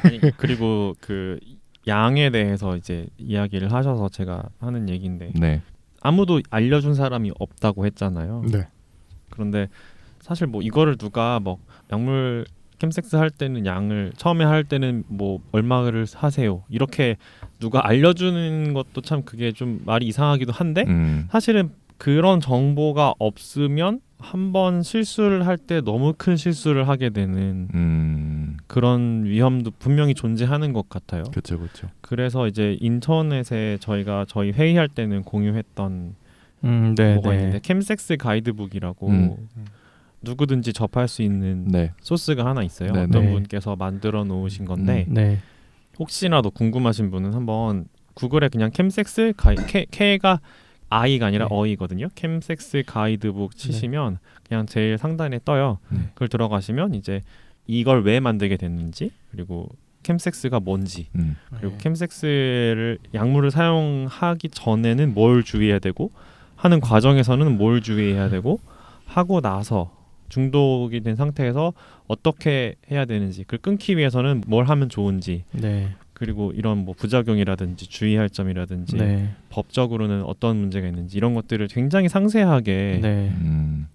아니, 그리고 그 양에 대해서 이제 이야기를 하셔서 제가 하는 얘기인데 네, 아무도 알려준 사람이 없다고 했잖아요. 네. 그런데 사실 뭐 이거를 누가 뭐 약물 캠섹스 할 때는 양을 처음에 할 때는 뭐 얼마를 하세요 이렇게 누가 알려주는 것도 참 그게 좀 말이 이상하기도 한데 사실은 그런 정보가 없으면 한 번 실수를 할 때 너무 큰 실수를 하게 되는 그런 위험도 분명히 존재하는 것 같아요. 그렇죠, 그렇죠. 그래서 이제 인터넷에 저희가 저희 회의할 때는 공유했던 네, 뭐가 네. 있는데 캠섹스 가이드북이라고 누구든지 접할 수 있는 네, 소스가 하나 있어요. 네, 어떤 네. 분께서 만들어 놓으신 건데 네. 혹시라도 궁금하신 분은 한번 구글에 그냥 캠섹스 K가 I가 아니라 네. 어이거든요. 캠섹스 가이드북 치시면 그냥 제일 상단에 떠요. 네. 그걸 들어가시면 이제 이걸 왜 만들게 됐는지 그리고 캠섹스가 뭔지 그리고 네. 캠섹스를 약물을 사용하기 전에는 뭘 주의해야 되고 하는 과정에서는 뭘 주의해야 되고 하고 나서 중독이 된 상태에서 어떻게 해야 되는지 그걸 끊기 위해서는 뭘 하면 좋은지 네. 그리고 이런 뭐 부작용이라든지 주의할 점이라든지 네. 법적으로는 어떤 문제가 있는지 이런 것들을 굉장히 상세하게 네.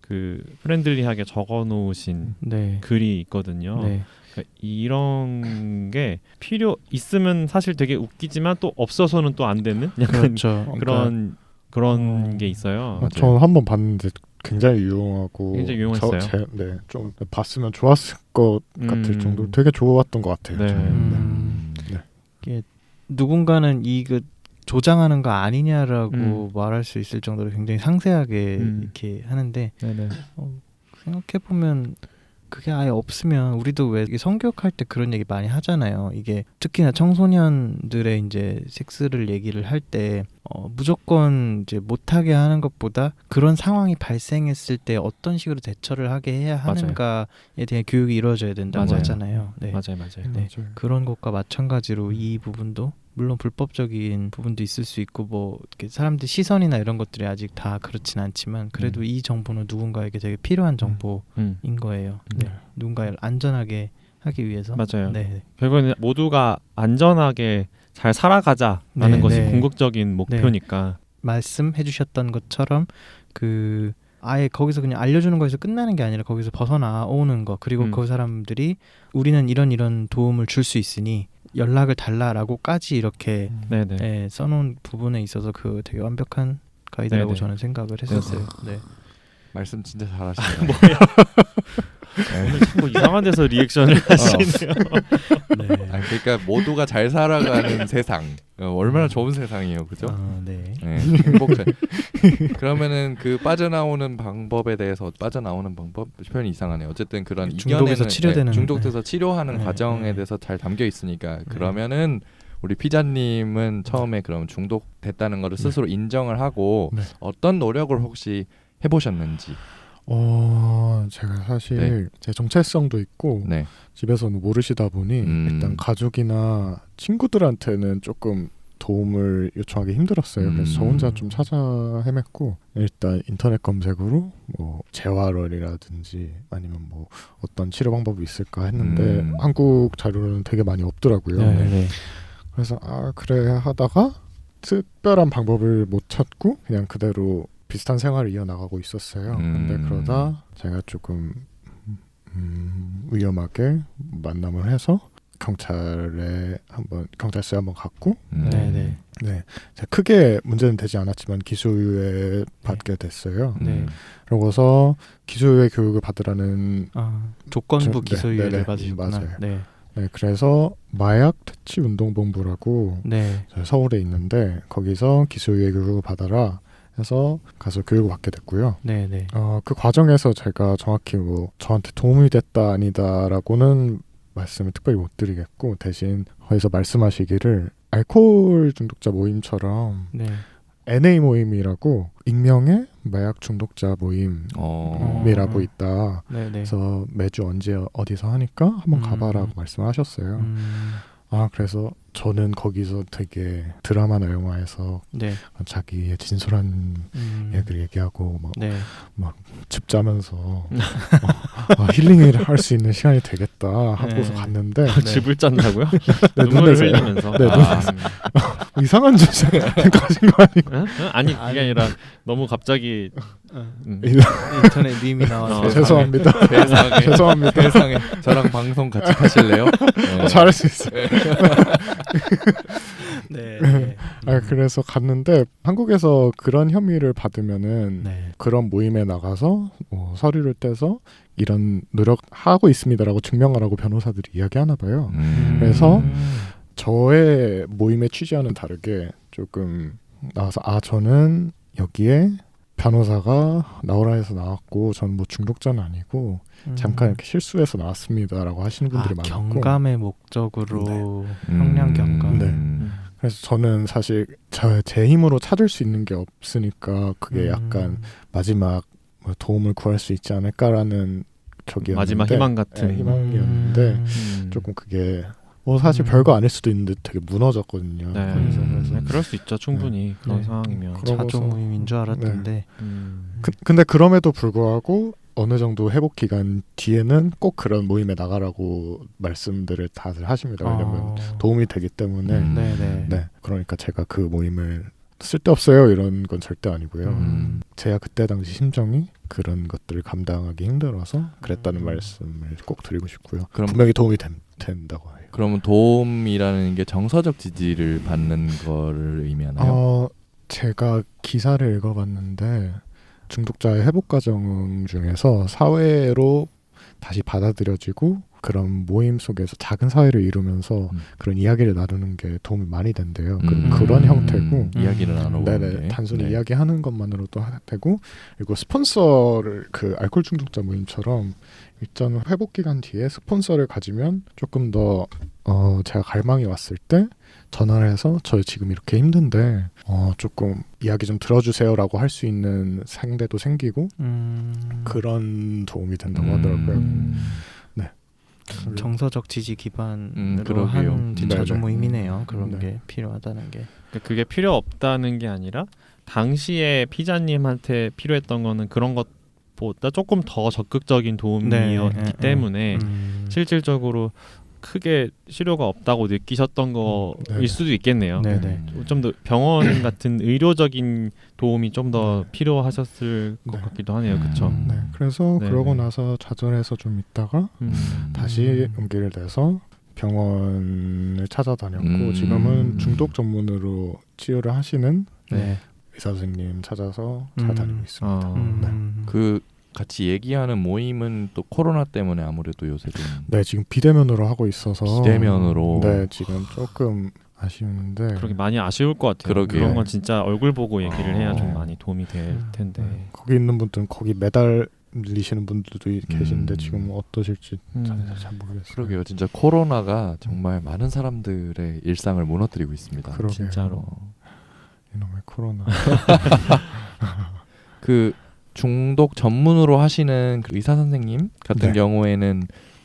그 프렌들리하게 적어 놓으신 네. 글이 있거든요. 네. 그러니까 이런 게 필요 있으면 사실 되게 웃기지만 또 없어서는 또 안 되는 약간 그렇죠. 그런 게 있어요. 맞아요. 저는 한번 봤는데 굉장히 유용하고 굉장히 유용했어요. 네, 좀 봤으면 좋았을 것 같을 정도로 되게 좋았던 것 같아요. 네. 저는. 누군가는 이 그 조장하는 거 아니냐라고 말할 수 있을 정도로 굉장히 상세하게 이렇게 하는데 네네. 생각해 보면 그게 아예 없으면 우리도 왜 이게 성교육할 때 그런 얘기 많이 하잖아요. 이게 특히나 청소년들의 이제 섹스를 얘기를 할 때 무조건 이제 못하게 하는 것보다 그런 상황이 발생했을 때 어떤 식으로 대처를 하게 해야 하는가에 대한 교육이 이루어져야 된다고 맞아요. 하잖아요. 네. 맞아요. 네. 그런 것과 마찬가지로 이 부분도 물론 불법적인 부분도 있을 수 있고 뭐 이렇게 사람들 시선이나 이런 것들이 아직 다 그렇진 않지만 그래도 이 정보는 누군가에게 되게 필요한 정보인 거예요. 네. 누군가를 안전하게 하기 위해서. 맞아요. 네. 결국은 모두가 안전하게 잘 살아가자라는 네, 것이 네. 궁극적인 목표니까. 말씀해 주셨던 것처럼 그 아예 거기서 그냥 알려주는 거에서 끝나는 게 아니라 거기서 벗어나오는 거 그리고 그 사람들이 우리는 이런 도움을 줄 수 있으니 연락을 달라라고까지 이렇게 네네. 써놓은 부분에 있어서 그 되게 완벽한 가이드라고 네네. 저는 생각을 했었어요. 네. 말씀 진짜 잘하시네요. 뭐야? 오늘 자꾸 이상한 데서 리액션을 하시네요. 네. 아니, 그러니까 모두가 잘 살아가는 세상 얼마나 좋은 세상이에요, 그죠? 네. 네, 행복해. 그러면은 그 빠져나오는 방법에 대해서 빠져나오는 방법 표현이 이상하네요. 어쨌든 그런 중독에서 이겨내는 치료되는 중독돼서 치료하는 네, 과정에 네. 대해서 잘 담겨 있으니까 그러면은 우리 피자님은 처음에 그럼 중독됐다는 거를 스스로 인정을 하고 네. 어떤 노력을 혹시 해보셨는지. 제가 사실 네. 제 정체성도 있고 네. 집에서는 모르시다 보니 일단 가족이나 친구들한테는 조금 도움을 요청하기 힘들었어요. 그래서 저 혼자 좀 찾아 헤맸고 일단 인터넷 검색으로 뭐 재활원이라든지 아니면 뭐 어떤 치료 방법이 있을까 했는데 한국 자료는 되게 많이 없더라고요. 네. 그래서 그래 하다가 특별한 방법을 못 찾고 그냥 그대로 비슷한 생활을 이어나가고 있었어요. 근데 그러다 제가 조금 위험하게 만남을 해서 경찰서에 한번 갔고 네. 제가 크게 문제는 되지 않았지만 기소유예 받게 됐어요. 네. 그러고서 기소유예 교육을 받으라는 조건부 네, 기소유예를 네, 받으셨구나. 맞아요. 네. 네, 그래서 마약 퇴치 운동본부라고 네. 서울에 있는데 거기서 기소유예 교육을 받아라 해서 가서 교육을 받게 됐고요. 네. 네. 그 과정에서 제가 정확히 뭐 저한테 도움이 됐다 아니다라고는 말씀을 특별히 못 드리겠고 대신 거기서 말씀하시기를 알코올 중독자 모임처럼 네. NA 모임이라고 익명의 마약 중독자 모임이라고 어. 있다. 네네. 그래서 매주 언제 어디서 하니까 한번 가봐라고 말씀하셨어요. 아 그래서 저는 거기서 되게 드라마나 영화에서 네. 자기의 진솔한 얘기를 얘기하고 막 네. 집 자면서 힐링을 할 수 있는 시간이 되겠다 하고서 네. 갔는데 네. 집을 짠다고요? 네, 눈물을 눈에서요. 흘리면서. 네, 이상한 짓 생각하신 거 아니고 응? 응? 아니 그게 아니라 너무 갑자기 인터넷 밈이 나와서 죄송합니다. 세상에. 죄송합니다. 세상에. 저랑 방송 같이 하실래요? 네. 잘할 수 있어요. 네. 네. 그래서 갔는데 한국에서 그런 혐의를 받으면은 네. 그런 모임에 나가서 서류를 떼서 이런 노력하고 있습니다라고 증명하라고 변호사들이 이야기하나 봐요. 그래서 저의 모임의 취지와는 다르게 조금 나와서 저는 여기에 변호사가 나오라 해서 나왔고 저는 뭐 중독자는 아니고 잠깐 이렇게 실수해서 나왔습니다라고 하시는 분들이 많았고 경감의 목적으로 형량 경감. 네. 그래서 저는 사실 제 힘으로 찾을 수 있는 게 없으니까 그게 약간 마지막 도움을 구할 수 있지 않을까라는 적이었는데 마지막 희망 같은 네, 희망이었는데 조금 그게 사실 별거 아닐 수도 있는데 되게 무너졌거든요. 네. 그래서 네, 그럴 수 있죠. 충분히 그런 네. 상황이면. 그러고서- 자조모임인 줄 알았는데. 근데 그럼에도 불구하고 어느 정도 회복 기간 뒤에는 꼭 그런 모임에 나가라고 말씀들을 다들 하십니다. 왜냐면 도움이 되기 때문에. 네네. 네, 그러니까 제가 그 모임을 쓸데없어요 이런 건 절대 아니고요. 제가 그때 당시 심정이 그런 것들을 감당하기 힘들어서 그랬다는 말씀을 꼭 드리고 싶고요. 그럼- 분명히 도움이 된다고 해요. 그러면 도움이라는 게 정서적 지지를 받는 거를 의미하나요? 제가 기사를 읽어봤는데 중독자의 회복 과정 중에서 사회로 다시 받아들여지고 그런 모임 속에서 작은 사회를 이루면서 그런 이야기를 나누는 게 도움이 많이 된대요. 그런 형태고 이야기를 나누고 네네, 단순히 이야기하는 것만으로도 되고 그리고 스폰서를 그 알코올 중독자 모임처럼 일정 회복 기간 뒤에 스폰서를 가지면 조금 더 제가 갈망이 왔을 때 전화를 해서 저 지금 이렇게 힘든데 조금 이야기 좀 들어주세요라고 할 수 있는 상대도 생기고 그런 도움이 된다고 하더라고요. 정서적 지지 기반으로 그러게요. 한 자조 네네. 모임이네요. 그런 네. 게 필요하다는 게. 그게 필요 없다는 게 아니라 당시에 피자님한테 필요했던 거는 그런 것보다 조금 더 적극적인 도움이었기 때문에 실질적으로 크게 실효가 없다고 느끼셨던 거일 수도 있겠네요. 네네. 좀 더 병원 같은 의료적인 도움이 좀 더 필요하셨을 것 같기도 하네요. 그렇죠? 네, 그래서 네네. 그러고 나서 좌절해서 좀 있다가 다시 용기를 내서 병원을 찾아다녔고 지금은 중독 전문으로 치료를 하시는 네. 의사 선생님 찾아서 잘 다니고 있습니다. 그 같이 얘기하는 모임은 또 코로나 때문에 아무래도 요새 좀 네, 지금 비대면으로 하고 있어서 비대면으로 네, 지금 조금 아쉬운데 그렇게 많이 아쉬울 것 같아요. 그러게요. 그런 건 진짜 얼굴 보고 얘기를 해야 좀 많이 도움이 될 텐데. 거기 있는 분들은 거기 매달리시는 분들도 계신데 지금 어떠실지 잘 모르겠어요. 그러게요. 진짜 코로나가 정말 많은 사람들의 일상을 무너뜨리고 있습니다. 그러게요. 진짜로. 이놈의 코로나. 그 중독 전문으로 하시는 그 의사 선생님 같은 네. 경우에는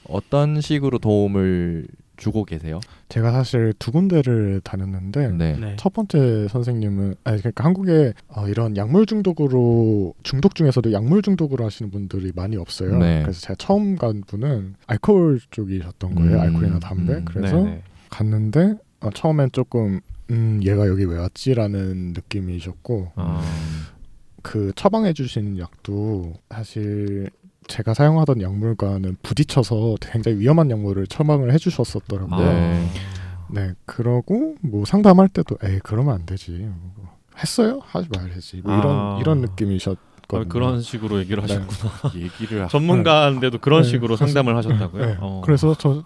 어떤 식으로 도움을 주고 계세요? 제가 사실 두 군데를 다녔는데 네. 네. 첫 번째 선생님은 그러니까 한국에 이런 약물 중독으로 중독 중에서도 약물 중독으로 하시는 분들이 많이 없어요. 네. 그래서 제가 처음 간 분은 알코올 쪽이셨던 거예요. 알코올이나 담배. 그래서 네네. 갔는데 처음엔 조금 얘가 여기 왜 왔지라는 느낌이셨고 그 처방해 주시는 약도 사실 제가 사용하던 약물과는 부딪혀서 굉장히 위험한 약물을 처방을 해주셨었더라고요. 네, 그러고 뭐 상담할 때도 그러면 안 되지. 했어요? 하지 말아야지. 뭐 이런 느낌이셨거든요. 그런 식으로 얘기를 하셨구나. 얘기를 전문가인데도 그런 네, 식으로 상담을 하셨다고요? 네. 그래서 저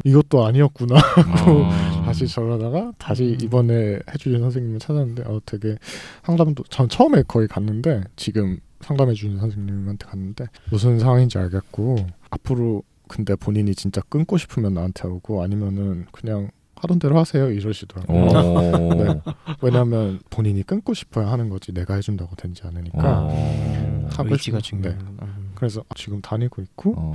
이것도 아니었구나 하고 다시 저러다가 다시 이번에 해주신 선생님을 찾았는데 되게 상담도 전 처음에 거기 갔는데 지금 상담해주는 선생님한테 갔는데 무슨 상황인지 알겠고 앞으로 근데 본인이 진짜 끊고 싶으면 나한테 오고 아니면은 그냥 하던 대로 하세요 이러시더라고요. 오. 네. 왜냐하면 본인이 끊고 싶어야 하는 거지 내가 해준다고 되지 않으니까 하고 의지가 싶은- 네. 중요한. 그래서 지금 다니고 있고 어.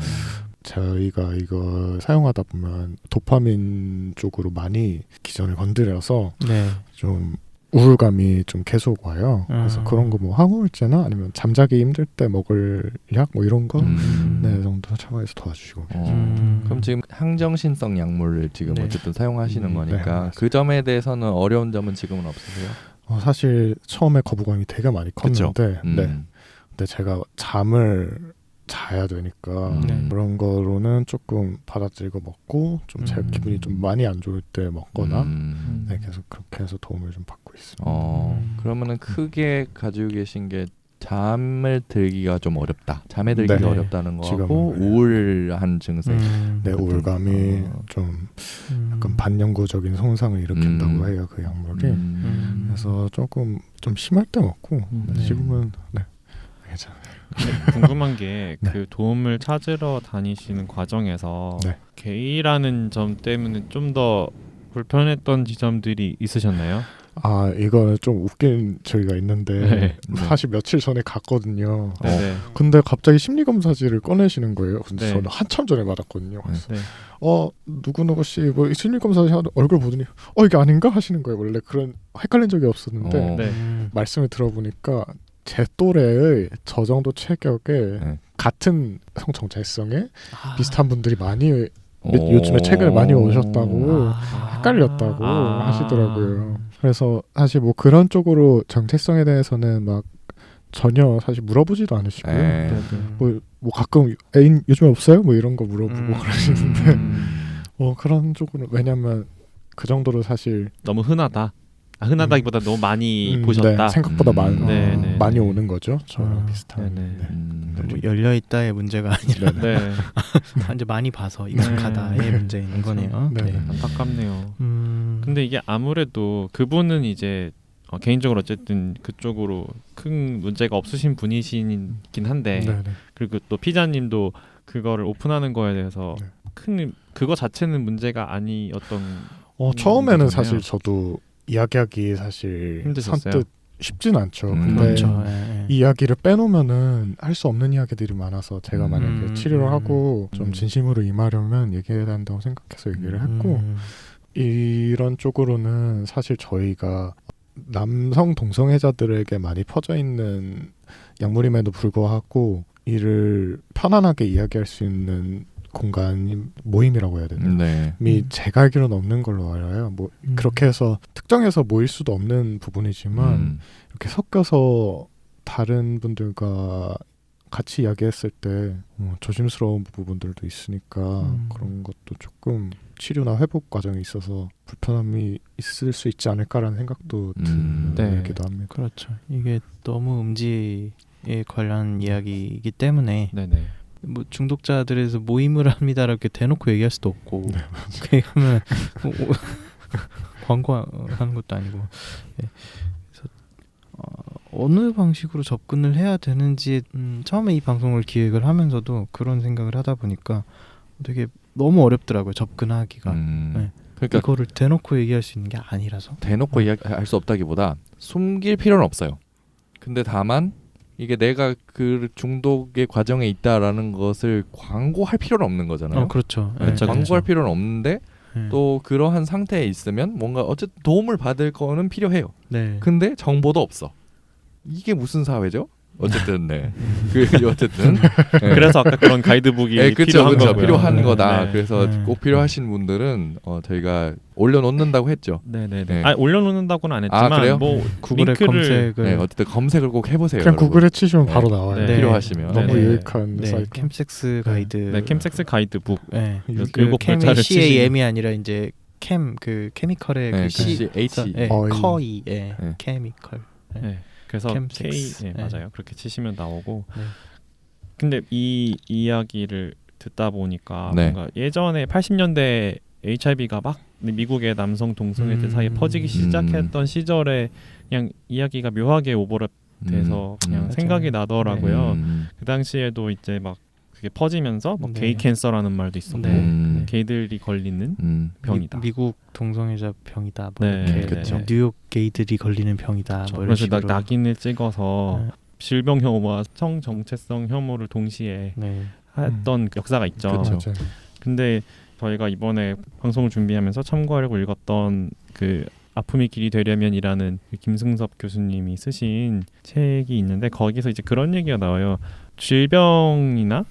저희가 이거 사용하다 보면 도파민 쪽으로 많이 기전을 건드려서 네. 좀 우울감이 좀 계속 와요. 그래서 그런 거 뭐 항우울제나 아니면 잠자기 힘들 때 먹을 약 뭐 이런 거 네, 정도 차원에서 도와주시고. 그럼 지금 항정신성 약물을 지금 네. 어쨌든 사용하시는 네, 거니까 맞습니다. 그 점에 대해서는 어려운 점은 지금은 없으세요? 사실 처음에 거부감이 되게 많이 그쵸? 컸는데 네. 근데 제가 잠을 자야 되니까 네. 그런 거로는 조금 받아들이고 먹고 좀 제 기분이 좀 많이 안 좋을 때 먹거나 네, 계속 그렇게 해서 도움을 좀 받고 있습니다. 그러면은 크게 가지고 계신 게 잠을 들기가 좀 어렵다. 잠에 들기가 네. 어렵다는 거고 지금은, 네. 우울한 증세. 네, 우울감이 좀 약간 반영구적인 손상을 일으킨다고 해요 그 약물이. 그래서 조금 좀 심할 때 먹고 네, 네. 지금은 네, 괜찮아요. 궁금한 게 그 네. 도움을 찾으러 다니시는 과정에서 네. 게이라는 점 때문에 좀 더 불편했던 지점들이 있으셨나요? 이거 좀 웃긴 저희가 있는데 네. 사실 며칠 전에 갔거든요. 네. 근데 갑자기 심리검사지를 꺼내시는 거예요. 근데 네. 저는 한참 전에 받았거든요. 그래서 네. 누구누구 씨 뭐 심리검사지 얼굴 보더니 이게 아닌가 하시는 거예요. 원래 그런 헷갈린 적이 없었는데 네. 말씀을 들어보니까 제 또래의 저 정도 체격에 네. 같은 성정체성에 비슷한 분들이 많이 요즘에 최근에 많이 오셨다고 헷갈렸다고 하시더라고요. 그래서 사실 뭐 그런 쪽으로 정체성에 대해서는 막 전혀 사실 물어보지도 않으시고요. 네. 뭐 가끔 애인 요즘에 없어요? 뭐 이런 거 물어보고 그러시는데 그런 쪽으로 왜냐면 그 정도로 사실 너무 흔하다. 흔하다기보다 너무 많이 네, 생각보다 생각보다 네, 네, 많이 네. 오는 거죠. 저랑 비슷한. 네, 네. 뭐 열려 있다의 문제가 아니라 네. 네. 이제 많이 봐서 익숙하다의 문제인 거네요. 네. 네. 안타깝네요. 음. 근데 이게 아무래도 그분은 이제 개인적으로 어쨌든 그쪽으로 큰 문제가 없으신 분이시긴 한데 네, 네. 그리고 또 피자님도 그거를 오픈하는 거에 대해서 네. 큰 그거 자체는 문제가 아니었던 처음에는 문제잖아요. 사실 저도 이야기하기 사실 힘드셨어요? 선뜻 쉽진 않죠. 근데 그렇죠. 예, 예. 이야기를 빼놓으면은 할 수 없는 이야기들이 많아서 제가 만약에 음, 치료를 하고 좀 음. 진심으로 임하려면 얘기해야 한다고 생각해서 얘기를 했고 이런 쪽으로는 사실 저희가 남성 동성애자들에게 많이 퍼져 있는 약물임에도 불구하고 이를 편안하게 이야기할 수 있는 공간이 모임이라고 해야 되나요? 네. 미 제가 알기로는 없는 걸로 알아요. 뭐 그렇게 해서 특정해서 모일 수도 없는 부분이지만 이렇게 섞여서 다른 분들과 같이 이야기했을 때 조심스러운 부분들도 있으니까 그런 것도 조금 치료나 회복 과정에 있어서 불편함이 있을 수 있지 않을까라는 생각도 들기도 합니다. 그렇죠. 이게 너무 음지에 관련 이야기이기 때문에 네네. 뭐 중독자들에서 모임을 합니다 이렇게 대놓고 얘기할 수도 없고 그러면 광고하는 것도 아니고 그래서 어느 방식으로 접근을 해야 되는지 처음에 이 방송을 기획을 하면서도 그런 생각을 하다 보니까 되게 너무 어렵더라고요. 접근하기가. 네. 그러니까 이거를 대놓고 얘기할 수 있는 게 아니라서. 대놓고 이야기할 수 없다기보다 숨길 필요는 없어요. 근데 다만 이게 내가 그 중독의 과정에 있다라는 것을 광고할 필요는 없는 거잖아요. 그렇죠. 네, 그렇죠, 광고할 필요는 없는데 네. 또 그러한 상태에 있으면 뭔가 어쨌든 도움을 받을 거는 필요해요. 네. 근데 정보도 없어. 이게 무슨 사회죠? 어쨌든 네. 어쨌든 네. 그래서 아까 그런 가이드북이 네, 그쵸, 필요한 그쵸. 거고요. 필요한 거다. 네. 그래서 네. 꼭 필요하신 분들은 저희가 올려놓는다고 했죠. 네네네. 네. 올려놓는다고는 안 했지만 그래요? 뭐 구글에 링크를 검색을 네, 어쨌든 검색을 꼭 해보세요. 그냥 여러분. 구글에 치시면 네. 바로 나와요. 네. 필요하시면 너무 네. 유익한 네, 사이트. 캠섹스 가이드. 네, 캠섹스 가이드북 네. 일곱 캠이 글자를 CAM이 아니라 이제 캠 그 케미컬의 네, 그 C H. 네, 어이. 커이 네. 케미컬. 네. 그래서 캠섹스. K 네. 맞아요. 그렇게 치시면 나오고. 네. 근데 이 이야기를 듣다 보니까 네. 뭔가 예전에 80년대 HIV가 막 미국의 남성 동성애들 사이에 퍼지기 시작했던 시절에 그냥 이야기가 묘하게 오버랩돼서 그냥 맞아요. 생각이 나더라고요. 음. 그 당시에도 이제 막 그게 퍼지면서 뭐 네. 게이 캔서라는 말도 있었고 네. 게이들이 걸리는 병이다. 미국 동성애자 병이다. 뭐 네, 이렇게 그쵸. 뉴욕 게이들이 걸리는 병이다. 뭐 이런 그래서 식으로. 낙인을 찍어서 네. 질병 혐오와 성정체성 혐오를 동시에 네. 했던 그 역사가 있죠. 그쵸. 맞아요. 근데 저희가 이번에 방송을 준비하면서 참고하려고 읽었던 그 아픔이 길이 되려면이라는 그 김승섭 교수님이 쓰신 책이 있는데 거기서 이제 그런 얘기가 나와요. 질병이나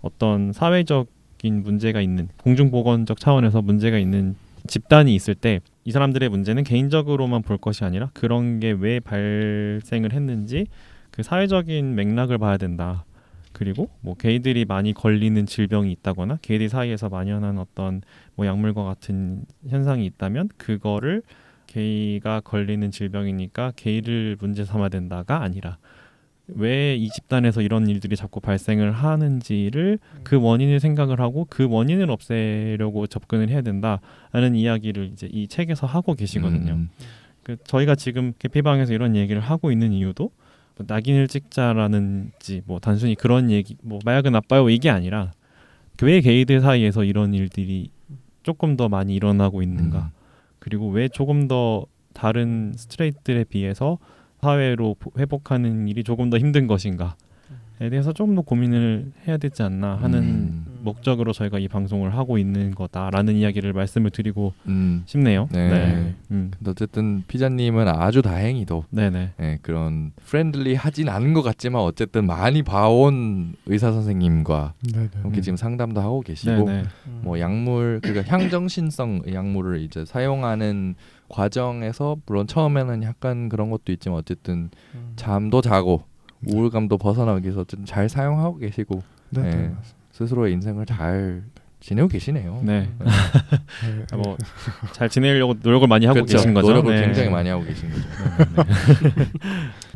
어떤 사회적인 문제가 있는 공중보건적 차원에서 문제가 있는 집단이 있을 때 이 사람들의 문제는 개인적으로만 볼 것이 아니라 그런 게 왜 발생을 했는지 그 사회적인 맥락을 봐야 된다. 그리고 뭐 게이들이 많이 걸리는 질병이 있다거나 게이들 사이에서 만연한 어떤 뭐 약물과 같은 현상이 있다면 그거를 게이가 걸리는 질병이니까 게이를 문제 삼아야 된다가 아니라 왜 이 집단에서 이런 일들이 자꾸 발생을 하는지를 그 원인을 생각을 하고 그 원인을 없애려고 접근을 해야 된다라는 이야기를 이제 이 책에서 하고 계시거든요. 그 저희가 지금 개피방에서 이런 얘기를 하고 있는 이유도 뭐 낙인을 찍자라는지 뭐 단순히 그런 얘기 뭐 마약은 나빠요 이게 아니라 왜 게이들 사이에서 이런 일들이 조금 더 많이 일어나고 있는가 그리고 왜 조금 더 다른 스트레이트들에 비해서 사회로 회복하는 일이 조금 더 힘든 것인가에 대해서 조금 더 고민을 해야 되지 않나 하는 목적으로 저희가 이 방송을 하고 있는 거다라는 이야기를 말씀을 드리고 싶네요. 네. 근데 어쨌든 피자님은 아주 다행히도 네네. 네, 그런 프렌들리하진 않은 것 같지만 어쨌든 많이 봐온 의사 선생님과 네네. 함께 지금 상담도 하고 계시고 네네. 뭐 약물 그러니까 향정신성 약물을 이제 사용하는 과정에서 물론 처음에는 약간 그런 것도 있지만 어쨌든 잠도 자고 우울감도 벗어나기 위해서 어쨌든 잘 사용하고 계시고 네. 네. 네. 스스로의 인생을 잘 지내고 계시네요. 네. 네. 뭐 잘 지내려고 노력을 많이 하고 그렇죠. 계신 거죠. 노력을 네. 굉장히 많이 하고 계신 거죠.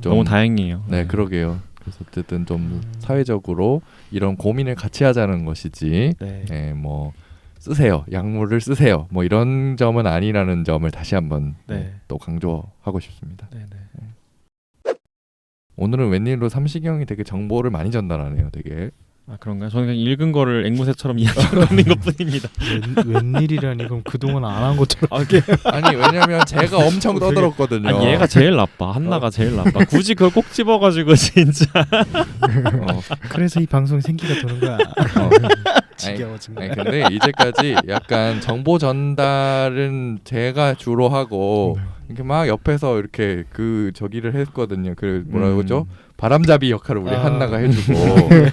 좀- 너무 다행이에요. 네, 그러게요. 그래서 어쨌든 좀 사회적으로 이런 고민을 같이 하자는 것이지. 네. 네, 뭐 쓰세요. 약물을 쓰세요. 뭐 이런 점은 아니라는 점을 다시 한번 네. 또 강조하고 싶습니다. 네네. 오늘은 웬일로 삼시경이 되게 정보를 많이 전달하네요. 되게. 아 그런가요? 저는 그냥 읽은 거를 앵무새처럼 이야기하고 있는 것뿐입니다. 웬일이라니 그럼 그동안 안 한 것처럼. 아니 왜냐면 제가 엄청 떠들었거든요. 아 얘가 제일 나빠. 한나가 제일 나빠. 굳이 그걸 꼭 집어가지고 진짜. 그래서 이 방송이 생기가 도는 거야. 지겨워 아니 정말. 근데 이제까지 약간 정보 전달은 제가 주로 하고 이렇게 막 옆에서 이렇게 그 저기를 했거든요. 그 뭐라 그러죠? 바람잡이 역할을 우리 한나가 해주고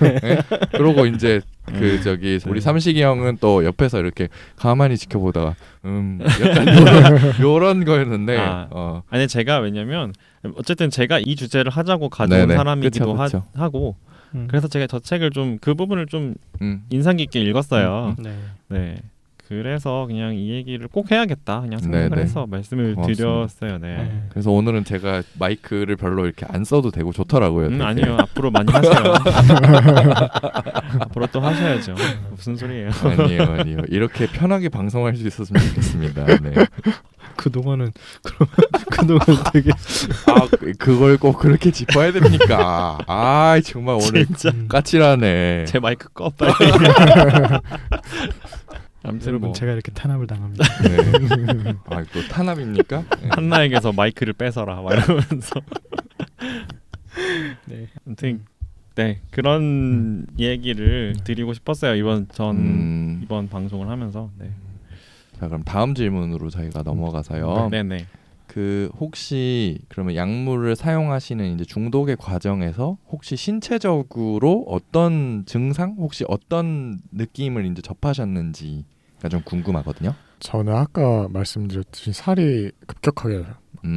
네? 그러고 이제 그 저기 우리 삼식이 형은 또 옆에서 이렇게 가만히 지켜보다가 약간 요런 거였는데 아니 제가 왜냐면 어쨌든 제가 이 주제를 하자고 가져온 네네. 사람이기도 그쵸. 하고 그래서 제가 저 책을 좀 그 부분을 좀 인상 깊게 읽었어요. 네. 네. 그래서 그냥 이 얘기를 꼭 해야겠다 그냥 생각을 네네. 해서 말씀을 고맙습니다. 드렸어요. 네. 그래서 오늘은 제가 마이크를 별로 이렇게 안 써도 되고 좋더라고요. 되게. 아니요 앞으로 많이 하세요. 앞으로 또 하셔야죠. 무슨 소리예요? 아니요. 이렇게 편하게 방송할 수 있었으면 좋겠습니다. 네. 그동안은 그동안 되게 그걸 꼭 그렇게 짚어야 됩니까? 정말 오늘 진짜 까칠하네. 제 마이크 꺼 빨리. 아무튼 여러분 뭐 제가 이렇게 탄압을 당합니다. 네. 또 탄압입니까? 네. 한나에게서 마이크를 뺏어라 막 이러면서. 네. 아무튼 네 그런 얘기를 드리고 싶었어요 이번 방송을 하면서. 네. 자 그럼 다음 질문으로 저희가 넘어가서요. 네네. 그 혹시 그러면 약물을 사용하시는 이제 중독의 과정에서 혹시 신체적으로 어떤 증상, 혹시 어떤 느낌을 이제 접하셨는지가 좀 궁금하거든요. 저는 아까 말씀드렸듯이 살이 급격하게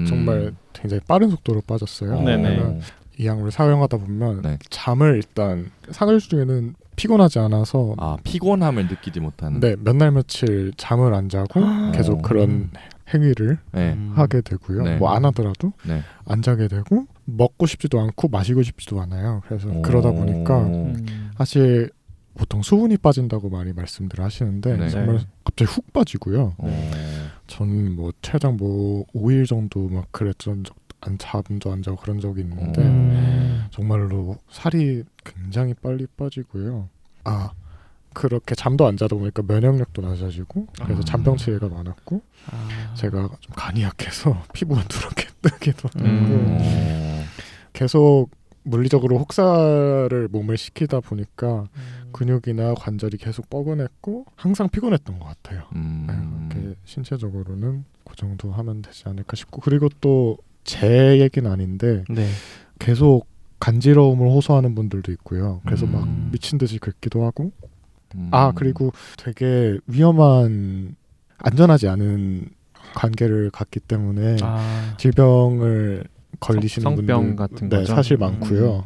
정말 굉장히 빠른 속도로 빠졌어요. 네네. 왜냐면 이 약물을 사용하다 보면 네. 잠을 일단 상일 중에는 피곤하지 않아서 피곤함을 느끼지 못하는. 네, 몇 날 며칠 잠을 안 자고 계속 그런 행위를 네. 하게 되고요. 네. 뭐 안 하더라도 네. 안 자게 되고 먹고 싶지도 않고 마시고 싶지도 않아요. 그래서 그러다 보니까 사실 보통 수분이 빠진다고 많이 말씀들을 하시는데 네. 정말 갑자기 훅 빠지고요. 네. 저는 뭐 최장 뭐 5일 정도 막 그랬던 잠도 안 자고 그런 적이 있는데 정말로 살이 굉장히 빨리 빠지고요. 그렇게 잠도 안 자다 보니까 면역력도 낮아지고 그래서 잔병치레가 많았고 제가 좀 간이 약해서 피부가 누렇게 뜨기도 하고 계속 물리적으로 혹사를 몸을 시키다 보니까 근육이나 관절이 계속 뻐근했고 항상 피곤했던 것 같아요. 이렇게 신체적으로는 그 정도 하면 되지 않을까 싶고 그리고 또 제 얘기는 아닌데 네. 계속 간지러움을 호소하는 분들도 있고요. 그래서 막 미친 듯이 긁기도 하고 그리고 되게 위험한 안전하지 않은 관계를 갖기 때문에 질병을 걸리시는 성병 분들 같은 네, 거죠? 사실 많고요.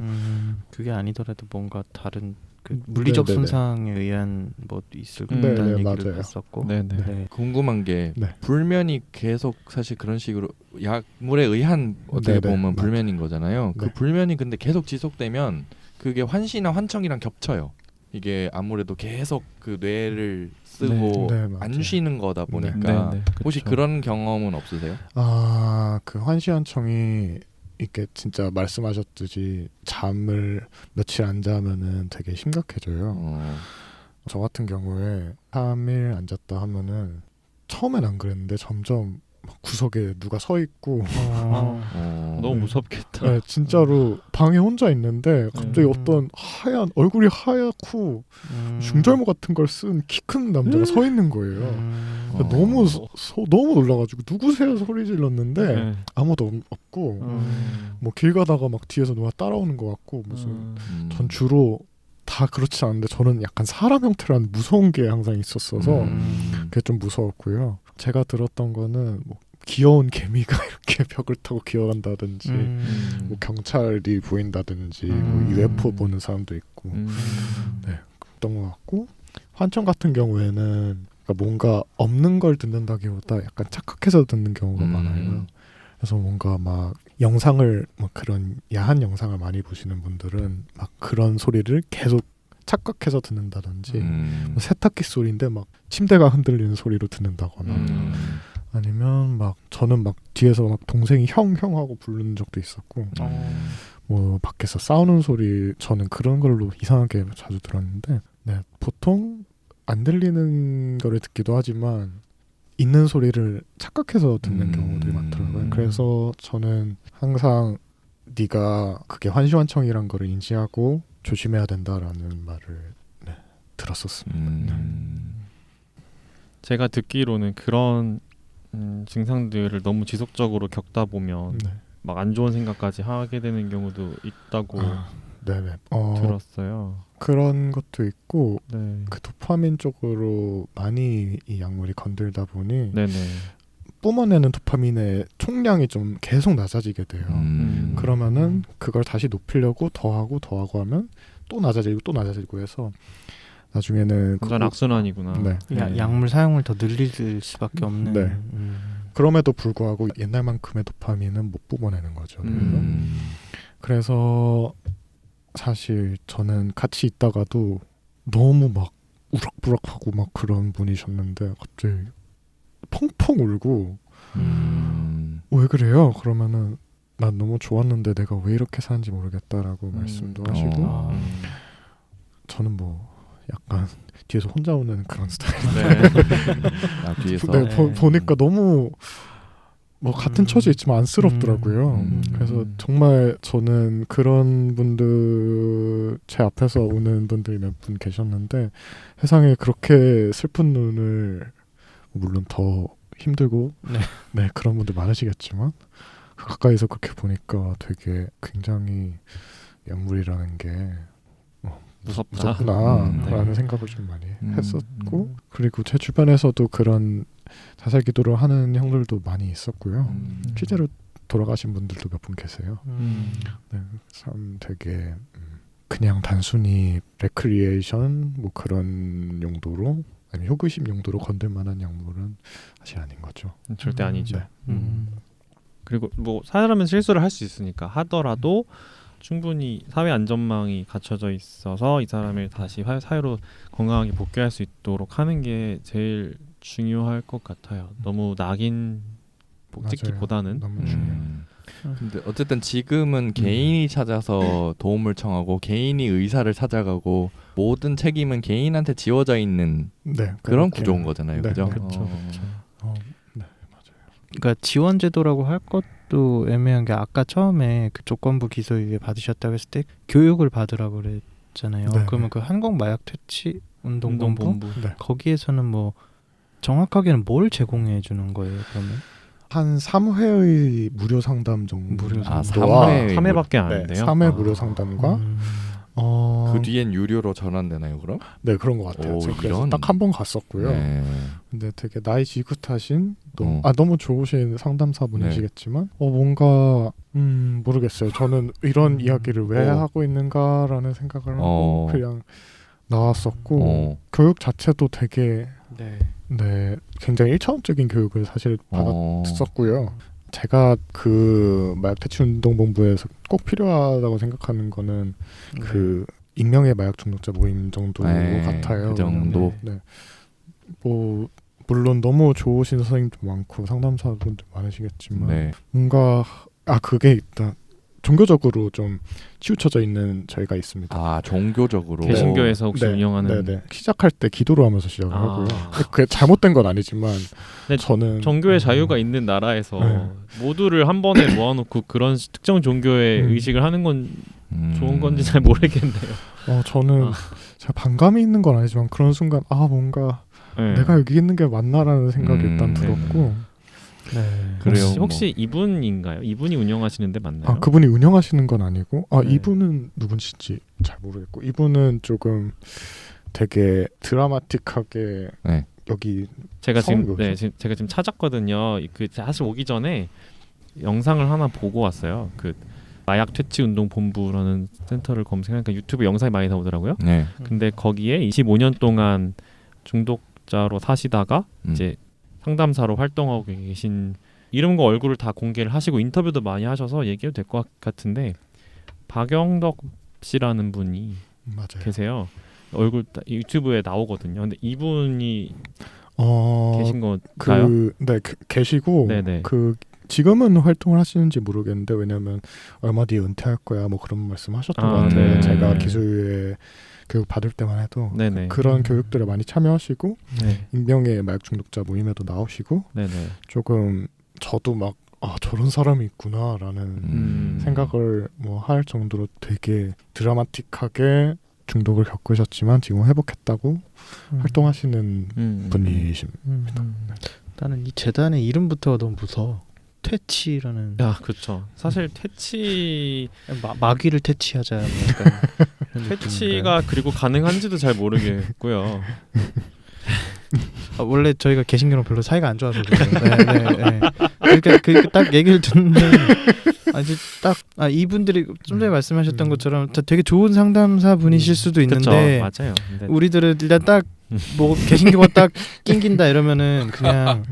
그게 아니더라도 뭔가 다른 그 물리적 네네네. 손상에 의한 뭐 있을 네네, 거다는 얘기를 맞아요. 했었고 네네. 네. 궁금한 게 네. 불면이 계속 사실 그런 식으로 약물에 의한 어떻게 네네, 보면 맞아요. 불면인 거잖아요. 그 네. 불면이 근데 계속 지속되면 그게 환시나 환청이랑 겹쳐요. 이게 아무래도 계속 그 뇌를 쓰고 네, 맞아요. 안 쉬는 거다 보니까 네, 혹시 그쵸. 그런 경험은 없으세요? 그 환시환청이 이게 진짜 말씀하셨듯이 잠을 며칠 안 자면은 되게 심각해져요. 저 같은 경우에 3일 안 잤다 하면은 처음엔 안 그랬는데 점점 막 구석에 누가 서 있고 너무 무섭겠다. 네, 진짜로 방에 혼자 있는데 갑자기 어떤 하얀 얼굴이 하얗고 중절모 같은 걸 쓴 키 큰 남자가 서 있는 거예요. 너무 너무 놀라가지고 누구세요 소리 질렀는데 네. 아무도 없고 뭐 길 가다가 막 뒤에서 누가 따라오는 것 같고 무슨 전 주로 다 그렇지 않은데 저는 약간 사람 형태란 무서운 게 항상 있었어서 그게 좀 무서웠고요. 제가 들었던 거는 뭐 귀여운 개미가 이렇게 벽을 타고 기어간다든지 뭐 경찰이 보인다든지 뭐 UFO 보는 사람도 있고 네, 그랬던 것 같고 환청 같은 경우에는 그러니까 뭔가 없는 걸 듣는다기보다 약간 착각해서 듣는 경우가 많아요. 그래서 뭔가 막 영상을 막 그런 야한 영상을 많이 보시는 분들은 막 그런 소리를 계속 착각해서 듣는다든지 뭐 세탁기 소리인데 막 침대가 흔들리는 소리로 듣는다거나 아니면 막 저는 막 뒤에서 막 동생이 형 하고 부르는 적도 있었고 뭐 밖에서 싸우는 소리 저는 그런 걸로 이상하게 자주 들었는데 네, 보통 안 들리는 거를 듣기도 하지만 있는 소리를 착각해서 듣는 경우들이 많더라고요. 그래서 저는 항상 네가 그게 환시환청이란 거를 인지하고 조심해야 된다라는 말을 들었었습니다. 제가 듣기로는 그런 증상들을 너무 지속적으로 겪다 보면 막 안 좋은 생각까지 하게 되는 경우도 있다고 네네. 들었어요. 그런 것도 있고 네. 그 도파민 쪽으로 많이 이 약물이 건들다 보니 네네. 뿜어내는 도파민의 총량이 좀 계속 낮아지게 돼요. 그러면은 그걸 다시 높이려고 더하고 하면 또 낮아지고 해서 나중에는 완전 악순환이구나. 네. 약물 사용을 더 늘릴 수밖에 없는. 네. 그럼에도 불구하고 옛날만큼의 도파민은 못 뿜어내는 거죠. 그래서 사실 저는 같이 있다가도 너무 막 우락부락하고 막 그런 분이셨는데 갑자기 펑펑 울고 왜 그래요? 그러면은 난 너무 좋았는데 내가 왜 이렇게 사는지 모르겠다라고 말씀도 하시고 저는 뭐 약간 뒤에서 혼자 우는 그런 스타일인데 뒤에서 보니까 너무 뭐 같은 처지에 있지만 안쓰럽더라고요. 그래서 정말 저는 그런 분들 제 앞에서 우는 분들이 몇 분 계셨는데 세상에 그렇게 슬픈 눈을 물론 더 힘들고 네 그런 분들 많으시겠지만 가까이서 그렇게 보니까 되게 굉장히 약물이라는 게 무섭구나라는 생각을 좀 많이 했었고 그리고 제 주변에서도 그런 자살 기도를 하는 형들도 많이 있었고요. 실제로 돌아가신 분들도 몇 분 계세요. 네, 참 되게 그냥 단순히 레크리에이션 뭐 그런 용도로 아니 효구심 용도로 건들 만한 약물은 사실 아닌 거죠. 절대 아니죠. 네. 그리고 뭐 사람은 실수를 할 수 있으니까 하더라도 충분히 사회 안전망이 갖춰져 있어서 이 사람을 다시 사회로 건강하게 복귀할 수 있도록 하는 게 제일 중요할 것 같아요. 너무 낙인 찍기보다는. 너무 중요해요. 근데 어쨌든 지금은 개인이 찾아서 도움을 청하고 개인이 의사를 찾아가고 모든 책임은 개인한테 지워져 있는 네, 그런 그렇게. 구조인 거잖아요. 네, 그죠? 네. 그렇죠. 네, 맞아요. 그러니까 지원 제도라고 할 것도 애매한 게 아까 처음에 그 조건부 기소유예 받으셨다고 했을 때 교육을 받으라고 그랬잖아요. 네. 그러면 그 한국 마약 퇴치 운동본부 운동본부. 네. 거기에서는 뭐 정확하게는 뭘 제공해 주는 거예요, 그러면? 한 3회의 무료 상담 정도. 무료 아, 상담. 3회밖에 안 네, 돼요. 3회 아. 무료 상담과 음. 그 뒤엔 유료로 전환되나요, 그럼? 네, 그런 것 같아요. 오, 제가 그래서 이런. 딱 한 번 갔었고요. 네. 근데 되게 나이 지긋하신 어. 너무 좋으신 상담사분이시겠지만 뭔가 모르겠어요. 저는 이런 이야기를 왜 하고 있는가라는 생각을 하고 그냥 나왔었고 교육 자체도 되게 굉장히 1차원적인 교육을 사실 받았었고요. 제가 그 마약 퇴치 운동본부에서 꼭 필요하다고 생각하는 거는 그 익명의 마약 중독자 모임 정도 같아요. 그 정도. 네. 뭐 물론 너무 좋으신 선생님도 많고 상담사분들 많으시겠지만 네. 뭔가 그게 있다. 종교적으로 좀 치우쳐져 있는 저희가 있습니다. 아, 종교적으로. 개신교에서 혹시 운영하는 네네. 시작할 때 기도로 하면서 시작을 아. 하고요. 그게 잘못된 건 아니지만 근데 저는 종교의 자유가 있는 나라에서 네. 모두를 한 번에 모아놓고 그런 특정 종교의 의식을 하는 건 좋은 건지 잘 모르겠네요. 저는 제가 반감이 있는 건 아니지만 그런 순간 뭔가 네. 내가 여기 있는 게 맞나라는 생각이 일단 들었고 그래요. 혹시 이분인가요? 이분이 운영하시는데 맞나요? 그분이 운영하시는 건 아니고 네. 이분은 누군지 잘 모르겠고 이분은 조금 되게 드라마틱하게 여기 제가 지금 성교죠? 제가 지금 찾았거든요. 그 사실 오기 전에 영상을 하나 보고 왔어요. 그 마약 퇴치 운동 본부라는 센터를 검색하니까 유튜브 영상이 많이 나오더라고요. 네. 근데 거기에 25년 동안 중독자로 사시다가 이제 상담사로 활동하고 계신 이름과 얼굴을 다 공개를 하시고 인터뷰도 많이 하셔서 얘기해도 될 것 같은데 박영덕 씨라는 분이 맞아요. 계세요. 얼굴 유튜브에 나오거든요. 근데 이분이 계신 건가요? 네, 계시고 네네. 지금은 활동을 하시는지 모르겠는데 왜냐면 얼마 뒤에 은퇴할 거야 뭐 그런 말씀하셨던 것 같아요. 네. 제가 기소유예 교육 받을 때만 해도 네네. 그런 교육들에 많이 참여하시고 네. 익명의 마약 중독자 모임에도 나오시고 네네. 조금 저도 막 저런 사람이 있구나라는 생각을 뭐 할 정도로 되게 드라마틱하게 중독을 겪으셨지만 지금 회복했다고 활동하시는 분이십니다. 나는 이 재단의 이름부터가 너무 무서워. 퇴치라는. 그렇죠. 사실 퇴치 마귀를 퇴치하자. 뭐 약간 이런 퇴치가 그리고 가능한지도 잘 모르겠고요. 원래 저희가 개신교랑 별로 사이가 안 좋아서 그래요. 네. 그러니까 딱 얘기를 듣는데 이분들이 좀 전에 말씀하셨던 것처럼 되게 좋은 상담사 분이실 수도 있는데 그쵸, 맞아요. 근데 우리들은 일단 딱 뭐 개신교가 딱 낑긴다 이러면은 그냥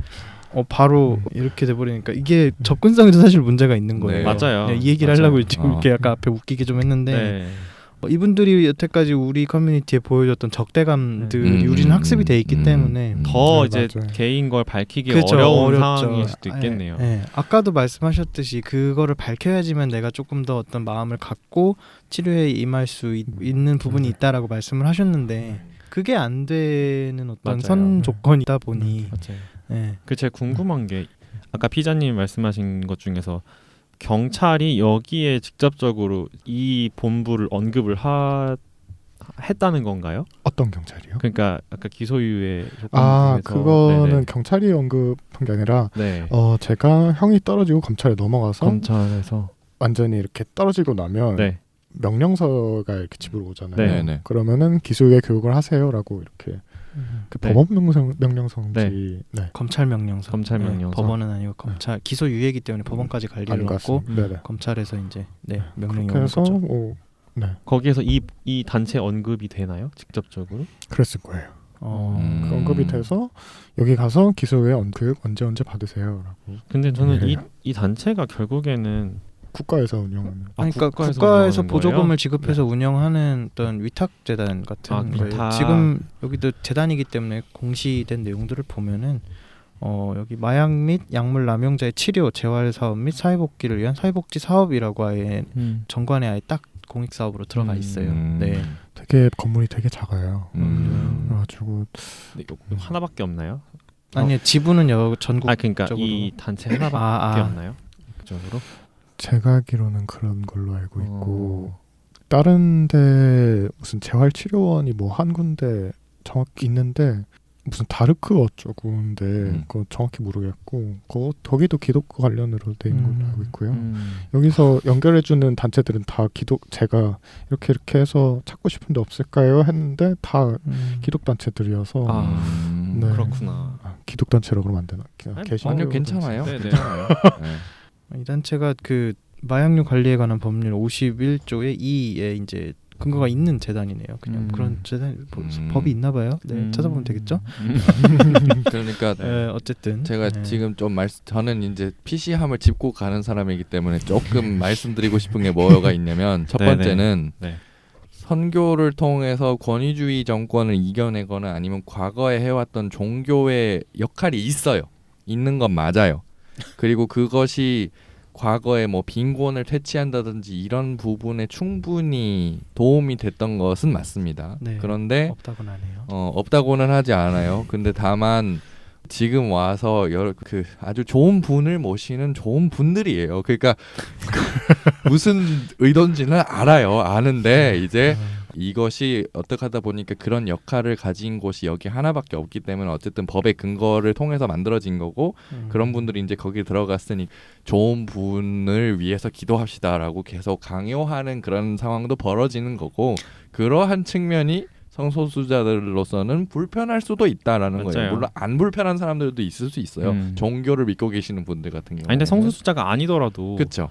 바로 이렇게 돼버리니까 이게 접근성에도 사실 문제가 있는 거예요. 네. 맞아요. 이 얘기를 맞아요. 하려고 지금 이렇게 약간 앞에 웃기게 좀 했는데 네. 이분들이 여태까지 우리 커뮤니티에 보여줬던 적대감들이 우리는 학습이 돼 있기 때문에 더 네, 이제 맞아요. 개인 걸 밝히기 그쵸, 어려운 어렵죠. 상황일 수도 있겠네요. 아까도 말씀하셨듯이 그거를 밝혀야지만 내가 조금 더 어떤 마음을 갖고 치료에 임할 수 있는 부분이 있다라고 말씀을 하셨는데 그게 안 되는 어떤 맞아요. 선 조건이다 보니 맞아요. 그 제가 궁금한 게 아까 피자님 말씀하신 것 중에서 경찰이 여기에 직접적으로 이 본부를 언급을 했다는 건가요? 어떤 경찰이요? 그러니까 아까 기소유예 조건에서 그거는 네네. 경찰이 언급한 게 아니라 네. 제가 형이 떨어지고 검찰에 넘어가서 검찰에서 완전히 이렇게 떨어지고 나면 네. 명령서가 이렇게 집으로 오잖아요. 네. 그러면은 기소유예 교육을 하세요라고 이렇게 그 네. 법원 명령서인지 검찰 명령서. 검찰 명령서. 법원은 아니고 검찰 기소 유예이기 때문에 법원까지 갈 일은 없고 네네. 검찰에서 이제 명령이 그렇게 오는 해서 거죠. 거기에서 이 단체 언급이 되나요? 직접적으로? 그랬을 거예요. 어. 그 언급이 돼서 여기 가서 기소유예 교육 언제 받으세요라고. 근데 저는 네. 이 단체가 결국에는 국가에서 운영하는. 그러니까 국가에서 국가에서 운영하는 보조금을 거예요? 지급해서 운영하는 어떤 위탁 재단 같은 거예요. 위탁. 지금 여기도 재단이기 때문에 공시된 내용들을 보면은 여기 마약 및 약물 남용자의 치료, 재활 사업 및 사회복귀를 위한 사회복지 사업이라고 아예 정관에 아예 딱 공익 사업으로 들어가 있어요. 네. 되게 건물이 되게 작아요. 음. 그래가지고 근데 이거 하나밖에 없나요? 아니 지분은 전국. 그러니까 쪽으로. 이 단체 하나밖에 없나요? 그쪽으로? 제가 알기로는 그런 걸로 알고 있고 다른데 무슨 재활치료원이 뭐 한 군데 정확히 있는데 무슨 다르크 어쩌고인데 그거 정확히 모르겠고 거기도 기독교 관련으로 돼 있는 걸로 알고 있고요. 여기서 연결해주는 단체들은 다 제가 이렇게 해서 찾고 싶은데 없을까요? 했는데 다 기독 단체들이어서 네. 그렇구나. 기독 단체라고 그러면 안 되나? 아니요 괜찮아요. 네네. 괜찮아요. 네. 이 단체가 그 마약류 관리에 관한 법률 51조의 2에 이제 근거가 있는 재단이네요. 그냥 그런 재단 법이 있나 봐요. 네, 찾아보면 되겠죠. 그러니까 네, 어쨌든 제가 네. 지금 좀 저는 이제 PC함을 짚고 가는 사람이기 때문에 조금 말씀드리고 싶은 게 뭐가 있냐면 첫 네네. 번째는 네. 선교를 통해서 권위주의 정권을 이겨내거나 아니면 과거에 해왔던 종교의 역할이 있는 건 맞아요. 그리고 그것이 과거에 뭐 빈곤을 퇴치한다든지 이런 부분에 충분히 도움이 됐던 것은 맞습니다. 네, 그런데 없다고는 안 해요. 없다고는 하지 않아요. 근데 다만 지금 와서 아주 좋은 분을 모시는 좋은 분들이에요. 그러니까 무슨 의도인지는 알아요. 아는데 이제 이것이 어떻게 하다 보니까 그런 역할을 가진 곳이 여기 하나밖에 없기 때문에 어쨌든 법의 근거를 통해서 만들어진 거고 그런 분들이 이제 거기 들어갔으니 좋은 분을 위해서 기도합시다라고 계속 강요하는 그런 상황도 벌어지는 거고 그러한 측면이 성소수자들로서는 불편할 수도 있다라는 맞아요. 거예요. 물론 안 불편한 사람들도 있을 수 있어요. 종교를 믿고 계시는 분들 같은 경우는. 아니 근데 성소수자가 아니더라도 그렇죠.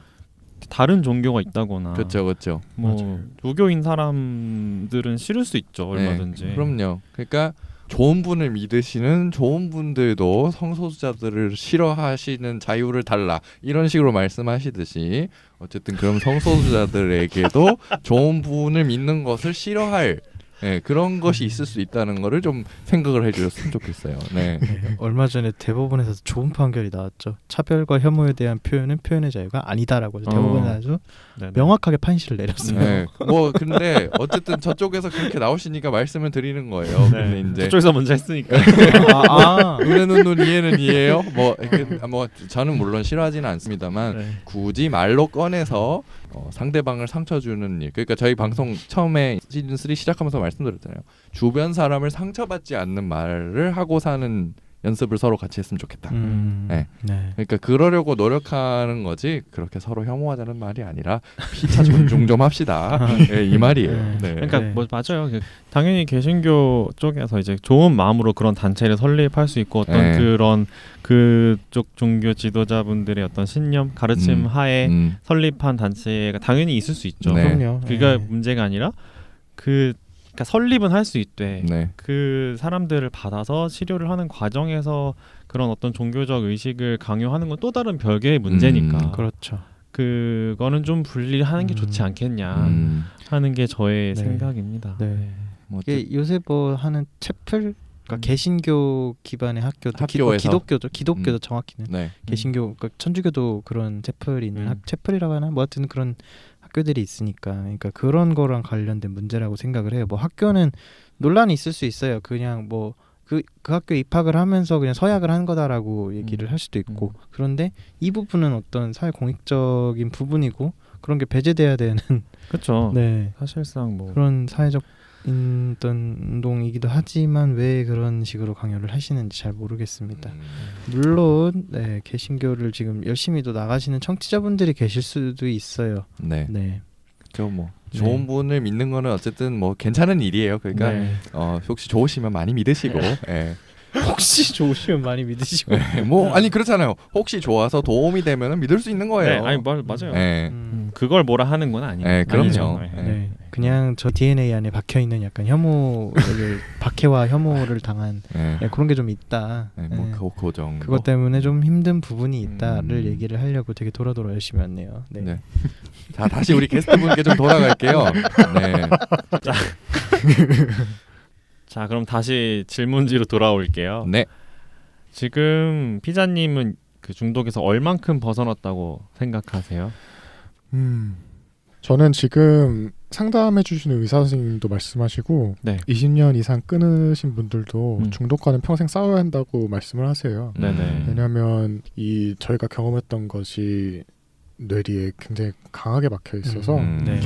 다른 종교가 있다거나 그렇죠. 뭐 맞아요. 무교인 사람들은 싫을 수 있죠. 얼마든지. 네, 그럼요. 그러니까 좋은 분을 믿으시는 좋은 분들도 성소수자들을 싫어하시는 자유를 달라 이런 식으로 말씀하시듯이 어쨌든 그럼 성소수자들에게도 좋은 분을 믿는 것을 싫어할 그런 것이 있을 수 있다는 거를 좀 생각을 해주셨으면 좋겠어요. 네. 네, 얼마 전에 대법원에서 좋은 판결이 나왔죠. 차별과 혐오에 대한 표현은 표현의 자유가 아니다라고 해서 대법원이 아주 네네. 명확하게 판시를 내렸어요. 네. 뭐 근데 어쨌든 저쪽에서 그렇게 나오시니까 말씀을 드리는 거예요. 근데 이제 저쪽에서 먼저 했으니까. 눈에는 이해는 이해요. 뭐 저는 물론 싫어하지는 않습니다만 네. 굳이 말로 꺼내서 상대방을 상처 주는 일. 그러니까 저희 방송 처음에 시즌 3 시작하면서 말씀드렸잖아요. 주변 사람을 상처받지 않는 말을 하고 사는 연습을 서로 같이 했으면 좋겠다. 네. 그러니까 그러려고 노력하는 거지 그렇게 서로 혐오하자는 말이 아니라 피차 존중 좀 합시다. 네, 이 말이에요. 네. 그러니까 뭐 맞아요. 당연히 개신교 쪽에서 이제 좋은 마음으로 그런 단체를 설립할 수 있고 어떤 그런 그쪽 종교 지도자분들의 어떤 신념 가르침 하에 설립한 단체가 당연히 있을 수 있죠. 네. 그럼요. 그게 문제가 아니라 그러니까 설립은 할 수 있되 네. 그 사람들을 받아서 치료를 하는 과정에서 그런 어떤 종교적 의식을 강요하는 건 또 다른 별개의 문제니까 그렇죠. 그거는 좀 분리하는 게 좋지 않겠냐 하는 게 저의 생각입니다. 네. 뭐 이게 요새 뭐 하는 채플 그러니까 개신교 기반의 학교에서 기독교죠. 기독교도 정확히는 네. 개신교 그러니까 천주교도 그런 채플이 있는 채플이라고 하나 뭐 하여튼 그런 학교들이 있으니까 그러니까 그런 거랑 관련된 문제라고 생각을 해요. 뭐 학교는 논란이 있을 수 있어요. 그냥 뭐 그 학교에 입학을 하면서 그냥 서약을 한 거다라고 얘기를 할 수도 있고 그런데 이 부분은 어떤 사회 공익적인 부분이고 그런 게 배제돼야 되는 그렇죠. 네. 사실상 뭐 그런 사회적 어떤 운동이기도 하지만 왜 그런 식으로 강요를 하시는지 잘 모르겠습니다. 물론 네, 개신교를 지금 열심히도 나가시는 청취자분들이 계실 수도 있어요. 네. 네. 저 뭐 좋은 분을 믿는 거는 어쨌든 뭐 괜찮은 일이에요. 그러니까 혹시 좋으시면 많이 믿으시고. 네. 혹시 좋으시면 많이 믿으시고. 네, 뭐 아니 그렇잖아요. 혹시 좋아서 도움이 되면은 믿을 수 있는 거예요. 네, 아니 맞아요. 네. 그걸 뭐라 하는 건 아니에요. 네, 그럼요. 아니죠. 네. 그냥 저 DNA 안에 박혀 있는 약간 혐오를 박해와 혐오를 당한 그런 게 좀 있다. 네, 뭐 그 정도. 그것 때문에 좀 힘든 부분이 있다를 얘기를 하려고 되게 돌아 열심히 왔네요. 네. 네. 자 다시 우리 게스트분께 좀 돌아갈게요. 네. 자 그럼 다시 질문지로 돌아올게요. 네. 지금 피자님은 그 중독에서 얼만큼 벗어났다고 생각하세요? 저는 지금 상담해 주시는 의사 선생님도 말씀하시고 네. 20년 이상 끊으신 분들도 음. 중독과는 평생 싸워야 한다고 말씀을 하세요. 네네. 왜냐하면 이 저희가 경험했던 것이 뇌리에 굉장히 강하게 박혀 있어서 네.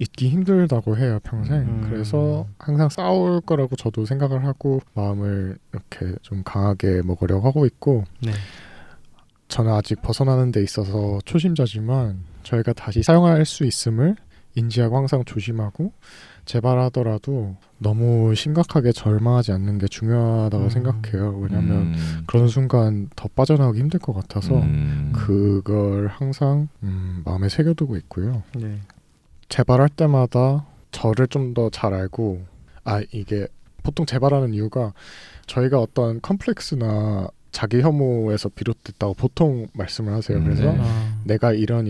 잊기 힘들다고 해요 평생. 그래서 항상 싸울 거라고 저도 생각을 하고 마음을 이렇게 좀 강하게 먹으려고 하고 있고 네. 저는 아직 벗어나는 데 있어서 초심자지만 저희가 다시 사용할 수 있음을 인지하고 항상 조심하고 재발하더라도 너무 심각하게 절망하지 않는 게 중요하다고 생각해요. 왜냐하면 그런 순간 더 빠져나오기 힘들 것 같아서 그걸 항상 마음에 새겨두고 있고요. 네. 재발할 때마다 저를 좀 더 잘 알고 이게 보통 재발하는 이유가 저희가 어떤 컴플렉스나 자기 혐오에서 비롯됐다고 보통 말씀을 하세요. 그래서 내가 이런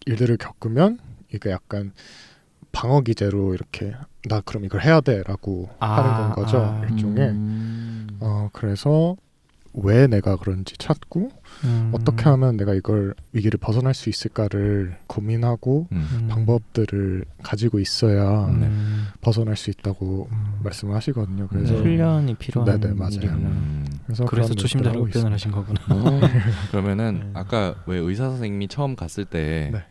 일들을 겪으면 이게 약간 방어 기제로 이렇게 나 그럼 이걸 해야 돼라고 하는 건 거죠. 일종의 그래서 왜 내가 그런지 찾고 어떻게 하면 내가 이걸 위기를 벗어날 수 있을까를 고민하고 방법들을 가지고 있어야 벗어날 수 있다고 말씀을 하시거든요. 그래서 훈련이 필요한 네네, 맞아요. 일이구나. 그래서 그래서 그런 조심자라고 노력을 표현을 하신 거구나. 그러면은 네. 아까 왜 의사 선생님이 처음 갔을 때 네.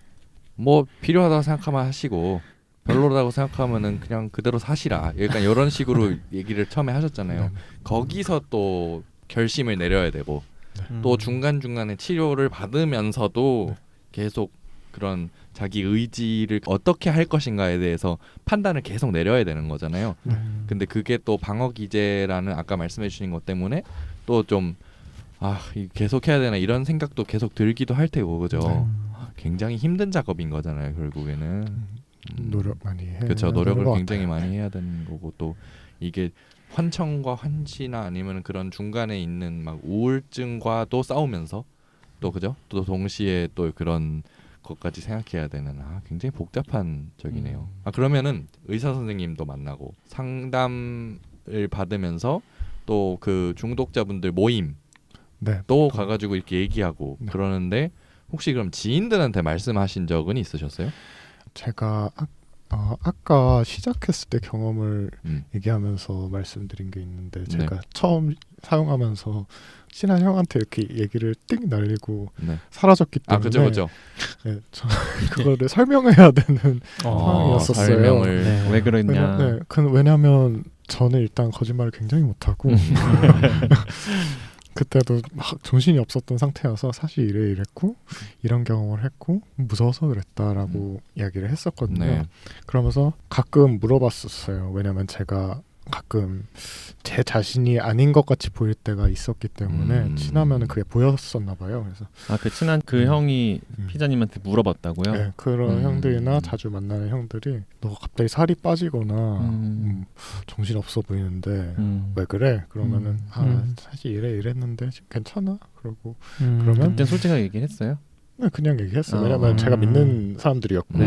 뭐 필요하다고 생각하면 하시고 별로라고 생각하면은 그냥 그대로 사시라. 약간 이런 식으로 얘기를 처음에 하셨잖아요. 네. 거기서 또 결심을 내려야 되고 또 중간중간에 치료를 받으면서도 계속 그런 자기 의지를 어떻게 할 것인가에 대해서 판단을 계속 내려야 되는 거잖아요. 근데 그게 또 방어 기제라는 아까 말씀해 주신 것 때문에 또 좀 계속 해야 되나 이런 생각도 계속 들기도 할 테고 그죠. 굉장히 힘든 작업인 거잖아요 결국에는. 노력 많이 해요. 그렇죠. 노력을 굉장히 많이 해야 되는 거고 또 이게 환청과 환시나 아니면 그런 중간에 있는 막 우울증과도 싸우면서 또 그죠? 또 동시에 또 그런 것까지 생각해야 되는 굉장히 복잡한 적이네요. 그러면은 의사 선생님도 만나고 상담을 받으면서 또 그 중독자분들 모임 네. 또 가가지고 이렇게 얘기하고 그러는데 혹시 그럼 지인들한테 말씀하신 적은 있으셨어요? 제가 아까 시작했을 때 경험을 음. 얘기하면서 말씀드린 게 있는데 네. 제가 처음 사용하면서 친한 형한테 이렇게 얘기를 띵 날리고 네. 사라졌기 때문에 그죠. 네, 저 그거를 설명해야 되는 상황이었었어요. 설명을 네. 왜 그랬냐. 왜냐하면 저는 일단 거짓말을 굉장히 못하고 그때도 막 정신이 없었던 상태여서 사실 이랬고 이런 경험을 했고 무서워서 그랬다라고 이야기를 했었거든요. 네. 그러면서 가끔 물어봤었어요. 왜냐면 제가 가끔 제 자신이 아닌 것 같이 보일 때가 있었기 때문에 친하면 그게 보였었나 봐요. 그래서 그 친한 그 형이 피자님한테 물어봤다고요? 네, 그런 형들이나 자주 만나는 형들이 너 갑자기 살이 빠지거나 정신 없어 보이는데 왜 그래? 그러면은 사실 이랬는데 지금 괜찮아? 그러고 그러면 그땐 솔직하게 얘기를 했어요? 네, 그냥 얘기했어요. 왜냐면 제가 믿는 사람들이었고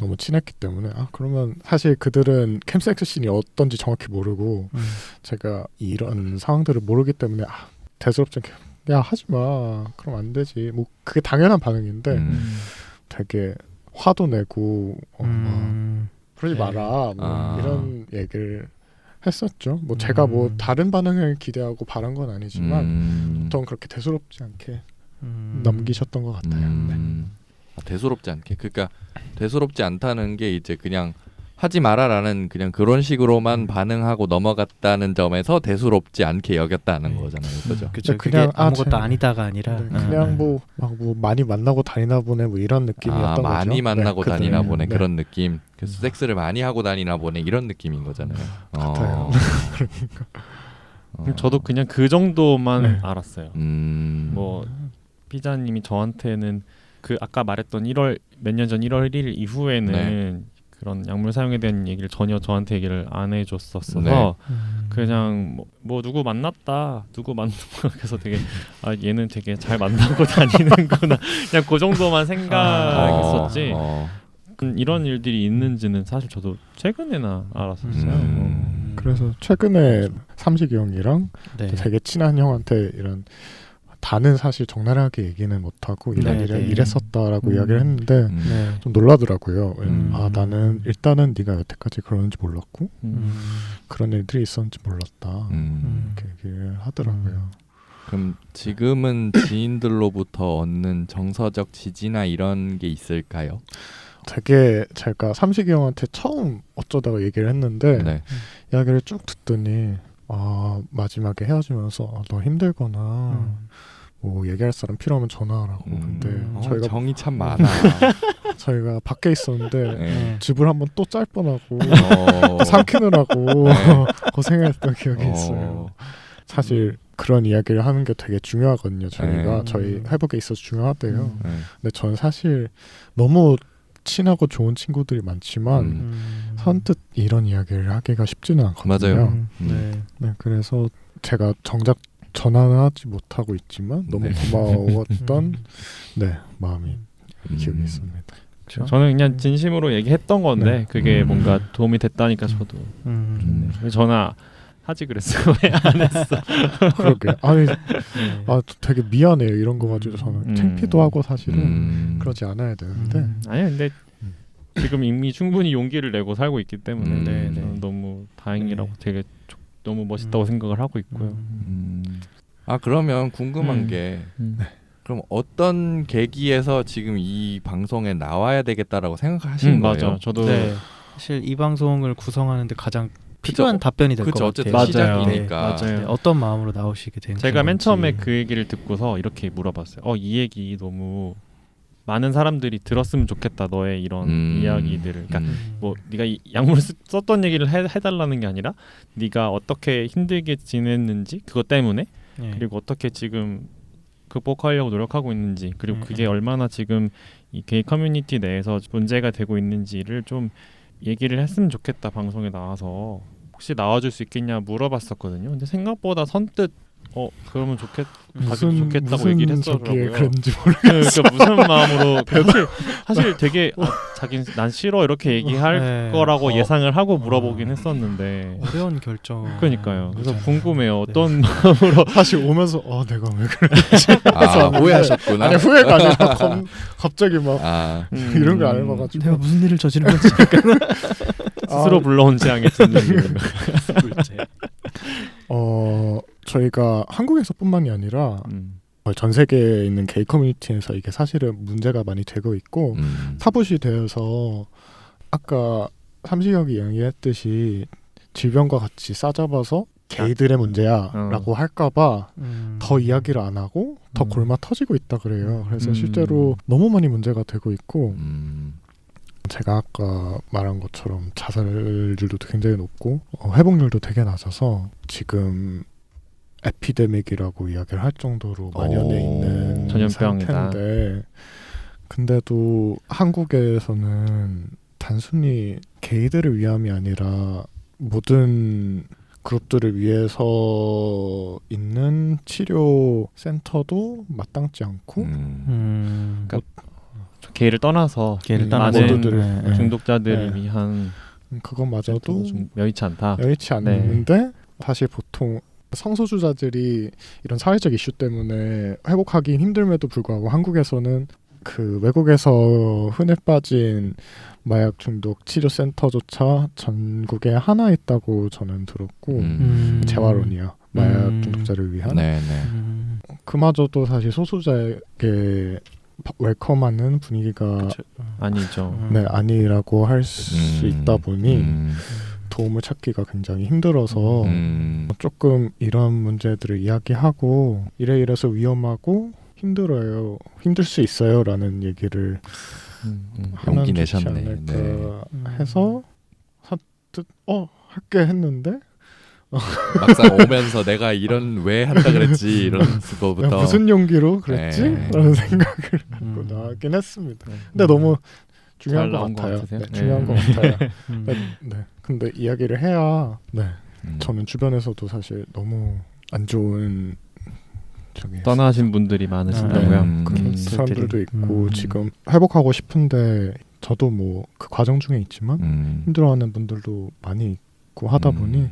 너무 친했기 때문에 그러면 사실 그들은 캠섹스 씬이 어떤지 정확히 모르고 제가 이런 상황들을 모르기 때문에 대수롭지 않게 야 하지마 그럼 안 되지 뭐 그게 당연한 반응인데 되게 화도 내고 그러지 마라 뭐 이런 얘기를 했었죠. 뭐 제가 뭐 다른 반응을 기대하고 바란 건 아니지만 보통 그렇게 대수롭지 않게 넘기셨던 것 같아요. 네. 대수롭지 않게. 그러니까 대수롭지 않다는 게 이제 그냥 하지 마라라는 그냥 그런 식으로만 반응하고 넘어갔다는 점에서 대수롭지 않게 여겼다는 거잖아요. 그죠? 그쵸. 그냥 그게 아무것도 아니다가 아니라 그냥 뭐 많이 만나고 다니나 보네 뭐 이런 느낌이었던 거죠. 많이 만나고 다니나 보네 네. 그런 느낌. 그래서 섹스를 많이 하고 다니나 보네 이런 느낌인 거잖아요. 같아요. 그러니까 저도 그냥 그 정도만 네. 알았어요. 뭐 피자님이 저한테는 그 아까 말했던 몇 년 전 1월 1일 이후에는 그런 약물 사용에 대한 얘기를 전혀 저한테 얘기를 안 해줬었어서 그냥 뭐 누구 만났다 그래서 되게 얘는 되게 잘 만나고 다니는구나 그냥 그 정도만 생각했었지 이런 일들이 있는지는 사실 저도 최근에나 알았었어요. 그래서 최근에 삼식이 형이랑 되게 친한 형한테 이런 다는 사실 적나라하게 얘기는 못하고 네, 네. 이랬었다라고 이야기를 했는데 네. 좀 놀라더라고요. 나는 일단은 네가 여태까지 그러는지 몰랐고 그런 일들이 있었는지 몰랐다. 이렇게 얘기를 하더라고요. 그럼 지금은 지인들로부터 얻는 정서적 지지나 이런 게 있을까요? 되게 제가 삼식이 형한테 처음 어쩌다가 얘기를 했는데 네. 이야기를 쭉 듣더니 마지막에 헤어지면서 너 힘들거나 뭐 얘기할 사람 필요하면 전화하라고. 근데 저희가 정이 참 많아. 저희가 밖에 있었는데 네. 집을 한번 또 짤 뻔하고 삼키느라고 네. 고생했던 기억이 있어요. 사실 그런 이야기를 하는 게 되게 중요하거든요. 저희가 저희 회복에 있어서 중요하대요. 근데 저는 사실 너무 친하고 좋은 친구들이 많지만 선뜻 이런 이야기를 하기가 쉽지는 않거든요. 맞아요. 네, 그래서 제가 정작 전화는 하지 못하고 있지만 너무 고마웠던 마음이 기억이 있습니다. 저는 그냥 진심으로 얘기했던 건데 그게 뭔가 도움이 됐다니까 저도 좋네요. 전화 하지 그랬어. 왜 안 했어? 그러게. 아니, 되게 미안해요. 이런 거 가지고 저는 창피도 하고 사실은 그러지 않아야 되는데. 아니 근데 지금 이미 충분히 용기를 내고 살고 있기 때문에 저는 너무 다행이라고 되게 너무 멋있다고 생각을 하고 있고요. 그러면 궁금한 게 그럼 어떤 계기에서 지금 이 방송에 나와야 되겠다라고 생각하시는 거예요? 맞아. 저도 사실 이 방송을 구성하는데 가장 필요한 답변이 될 것 같아요. 어쨌든 맞아요. 시작이니까. 맞아요. 어떤 마음으로 나오시게 된 건지. 제가 맨 처음에 그 얘기를 듣고서 이렇게 물어봤어요. 이 얘기 너무 많은 사람들이 들었으면 좋겠다. 너의 이런 이야기들을. 그러니까 뭐 네가 이 약물을 썼던 얘기를 해달라는 게 아니라 네가 어떻게 힘들게 지냈는지 그것 때문에 그리고 어떻게 지금 극복하려고 노력하고 있는지 그리고 그게 얼마나 지금 이 게이 커뮤니티 내에서 문제가 되고 있는지를 좀 얘기를 했으면 좋겠다. 방송에 나와서 혹시 나와줄 수 있겠냐 물어봤었거든요. 근데 생각보다 선뜻 그러면 좋겠다고 얘기를 했더라고요. 그런지 모르겠어요. 그러니까 무슨 마음으로 사실 되게 자기는 난 싫어 이렇게 얘기할 거라고 예상을 하고 물어보긴 했었는데 어려운 결정. 그러니까요. 그래서 궁금해요. 어떤 마음으로 사실 오면서 내가 왜 그랬지? 오해하셨구나. 아니 후회가 아니라 갑자기 막 이런 걸 안 해봐가지고 내가 무슨 일을 저지른 건지 스스로 불러온 재앙에 짓는 저희가 한국에서뿐만이 아니라 전 세계에 있는 게이 커뮤니티에서 이게 사실은 문제가 많이 되고 있고 타부시 되어서 아까 삼식혁이 이야기했듯이 질병과 같이 싸잡아서 게이들의 문제야라고 할까봐 더 이야기를 안 하고 더 골마 터지고 있다 그래요. 그래서 실제로 너무 많이 문제가 되고 있고 제가 아까 말한 것처럼 자살률도 굉장히 높고 회복률도 되게 낮아서 지금 에피데믹이라고 이야기를 할 정도로 만연해 있는 전염병이다. 상태인데 근데도 한국에서는 단순히 게이들을 위함이 아니라 모든 그룹들을 위해서 있는 치료 센터도 마땅치 않고 그러니까 게이를 떠나서 많은 중독자들을 위한 그것마저도 좀 여의치 않다. 여의치 않는데 사실 보통 성소수자들이 이런 사회적 이슈 때문에 회복하기 힘듦에도 불구하고 한국에서는 그 외국에서 흔해 빠진 마약 중독 치료 센터조차 전국에 하나 있다고 저는 들었고 재활원이야 마약 중독자를 위한 그마저도 사실 소수자에게 웰컴하는 분위기가 아니죠. 아니라고 할 수 있다 보니 도움을 찾기가 굉장히 힘들어서 조금 이런 문제들을 이야기하고 이래서 위험하고 힘들어요. 힘들 수 있어요. 라는 얘기를 하면 용기 좋지 내셨네. 않을까 해서 선뜻 할게 했는데 막상 오면서 내가 이런 왜 한다 그랬지 이런 거부터 무슨 용기로 그랬지? 라는 생각을 하고 나가긴 했습니다. 근데 너무 중요한 것 같아요. 중요한 것 같아요. 근데 이야기를 해야 저는 주변에서도 사실 너무 안 좋은 떠나신 분들이 많으신다고요. 사람들도 있고 지금 회복하고 싶은데 저도 뭐 그 과정 중에 있지만 힘들어하는 분들도 많이 있고 하다 보니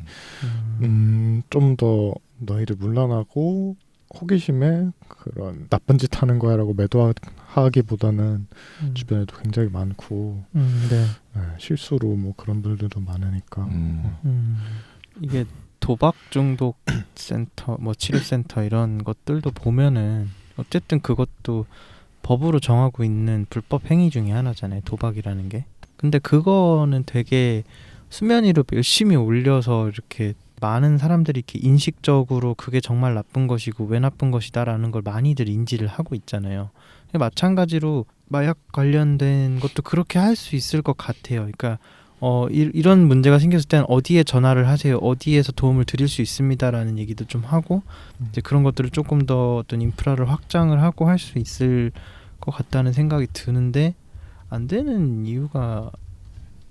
좀 더 너희를 물러나고 호기심에 그런 나쁜 짓 하는 거야라고 매도하기보다는 주변에도 굉장히 많고 네. 네, 실수로 뭐 그런 분들도 많으니까 이게 도박 중독 센터, 뭐 치료센터 이런 것들도 보면은 어쨌든 그것도 법으로 정하고 있는 불법 행위 중에 하나잖아요. 도박이라는 게. 근데 그거는 되게 수면 위로 열심히 올려서 이렇게 많은 사람들이 이렇게 인식적으로 그게 정말 나쁜 것이고 왜 나쁜 것이다라는 걸 많이들 인지를 하고 있잖아요. 마찬가지로 마약 관련된 것도 그렇게 할 수 있을 것 같아요. 그러니까 이런 문제가 생겼을 때는 어디에 전화를 하세요, 어디에서 도움을 드릴 수 있습니다라는 얘기도 좀 하고 이제 그런 것들을 조금 더 어떤 인프라를 확장을 하고 할 수 있을 것 같다는 생각이 드는데 안 되는 이유가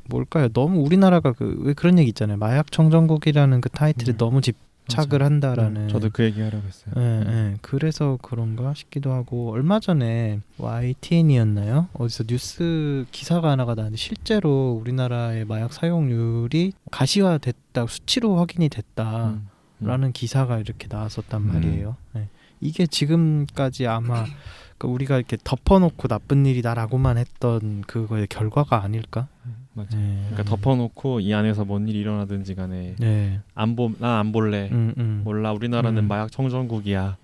뭘까요? 너무 우리나라가 왜 그런 얘기 있잖아요. 마약 청정국이라는 그 타이틀에 너무 집착을 한다라는. 저도 그 얘기 하려고 했어요. 네. 그래서 그런가 싶기도 하고 얼마 전에 YTN이었나요? 어디서 뉴스 기사가 하나가 나왔는데 실제로 우리나라의 마약 사용률이 가시화됐다, 수치로 확인이 됐다라는 기사가 이렇게 나왔었단 말이에요. 네. 이게 지금까지 아마 그러니까 우리가 이렇게 덮어놓고 나쁜 일이다라고만 했던 그거의 결과가 아닐까? 맞아요. 네. 그러니까 덮어놓고 이 안에서 뭔 일이 일어나든지 간에 네. 난 안 볼래. 몰라. 우리나라는 마약 청정국이야.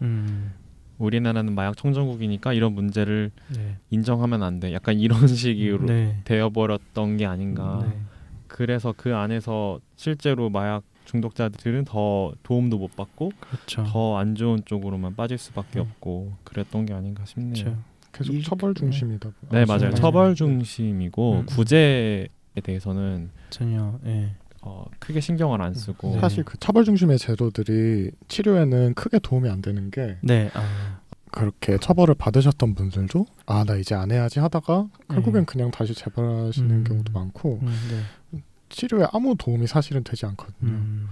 우리나라는 마약 청정국이니까 이런 문제를 네. 인정하면 안 돼. 약간 이런 식으로 네. 되어버렸던 게 아닌가. 네. 그래서 그 안에서 실제로 마약 중독자들은 더 도움도 못 받고 그렇죠. 더 안 좋은 쪽으로만 빠질 수밖에 없고 그랬던 게 아닌가 싶네요. 그렇죠. 계속 처벌 중심이다. 네, 맞아요. 맞아요. 처벌 중심이고 구제에 대해서는 전혀. 예. 크게 신경을 안 쓰고 사실 그 처벌 중심의 제도들이 치료에는 크게 도움이 안 되는 게 네. 그렇게 처벌을 받으셨던 분들도 나 이제 안 해야지 하다가 결국엔 그냥 다시 재발하시는 경우도 많고 네. 치료에 아무 도움이 사실은 되지 않거든요.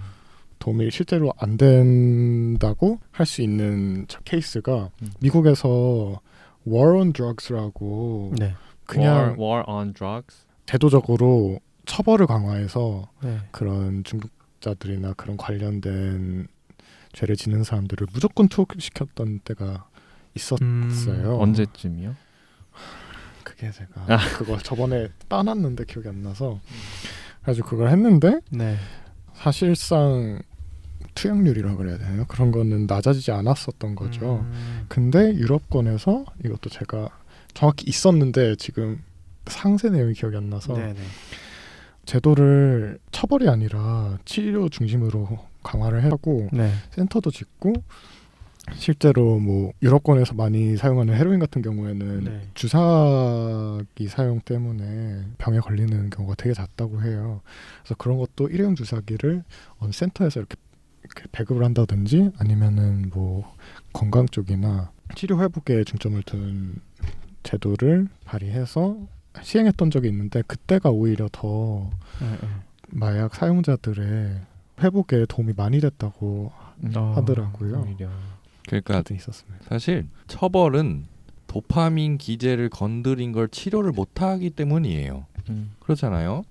도움이 실제로 안 된다고 할 수 있는 케이스가 미국에서 War on Drugs라고 네. 그냥 War on Drugs. 제도적으로 처벌을 강화해서 네. 그런 중독자들이나 그런 관련된 죄를 지는 사람들을 무조건 투옥시켰던 때가 있었어요. 언제쯤이요? 그게 제가 그걸 저번에 따놨는데 기억이 안 나서 그래가지고 그걸 했는데 네. 사실상 투약률이라고 그래야 되나요? 그런 거는 낮아지지 않았었던 거죠. 근데 유럽권에서 이것도 제가 정확히 있었는데 지금 상세 내용이 기억이 안 나서 네네. 제도를 처벌이 아니라 치료 중심으로 강화를 하고 네. 센터도 짓고 실제로 뭐 유럽권에서 많이 사용하는 헤로인 같은 경우에는 네. 주사기 사용 때문에 병에 걸리는 경우가 되게 잦다고 해요. 그래서 그런 것도 일회용 주사기를 어느 센터에서 이렇게 배급을 한다든지 아니면은 뭐 건강 쪽이나 치료 회복에 중점을 두는 제도를 발의해서 시행했던 적이 있는데 그때가 오히려 더 마약 사용자들의 회복에 도움이 많이 됐다고 하더라고요. 오히려. 그러니까 있었습니다. 사실 처벌은 도파민 기제를 건드린 걸 치료를 못하기 때문이에요. 그렇잖아요.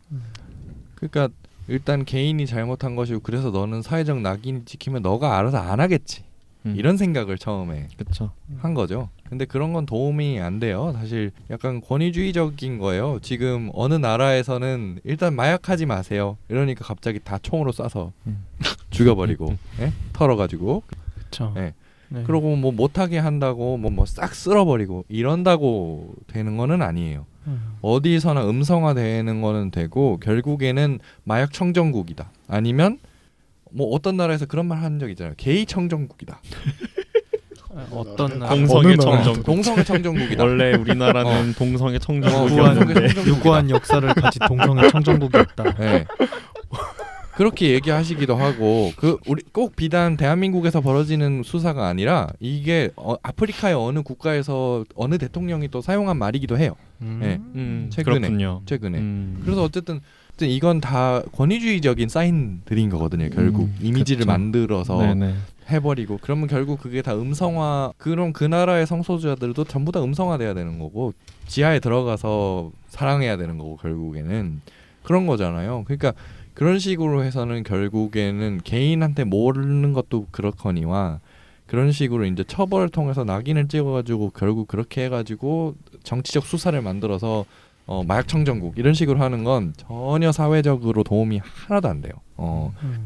그러니까 일단 개인이 잘못한 것이고 그래서 너는 사회적 낙인이 찍히면 너가 알아서 안 하겠지. 이런 생각을 처음에 그렇죠. 한 거죠. 근데 그런 건 도움이 안 돼요. 사실 약간 권위주의적인 거예요. 지금 어느 나라에서는 일단 마약하지 마세요. 이러니까 갑자기 다 총으로 쏴서 죽여버리고 털어가지고 그렇죠. 네. 네. 그러고 뭐 못하게 한다고 뭐 싹 쓸어버리고 이런다고 되는 거는 아니에요. 어디서나 음성화되는 거는 되고 결국에는 마약 청정국이다. 아니면 뭐 어떤 나라에서 그런 말 한 적 있잖아요. 게이 청정국이다. 어떤 나라? 동성애 청정국. 동성애 청정국이다. 원래 우리나라는 동성애 유구한, 청정국이었는데 유구한 역사를 가진 동성애 청정국이었다. 네. 그렇게 얘기하시기도 하고 우리 꼭 비단 대한민국에서 벌어지는 수사가 아니라 이게 아프리카의 어느 국가에서 어느 대통령이 또 사용한 말이기도 해요. 네. 그렇군요. 최근에. 그래서 어쨌든 이건 다 권위주의적인 사인들인 거거든요. 결국 이미지를 그렇죠. 만들어서 네네. 해버리고 그러면 결국 그게 다 음성화. 그럼 그 나라의 성소수자들도 전부 다 음성화돼야 되는 거고 지하에 들어가서 사랑해야 되는 거고 결국에는 그런 거잖아요. 그러니까 그런 식으로 해서는 결국에는 개인한테 모르는 것도 그렇거니와 그런 식으로 이제 처벌을 통해서 낙인을 찍어가지고 결국 그렇게 해가지고 정치적 수사를 만들어서 마약 청정국 이런 식으로 하는 건 전혀 사회적으로 도움이 하나도 안 돼요.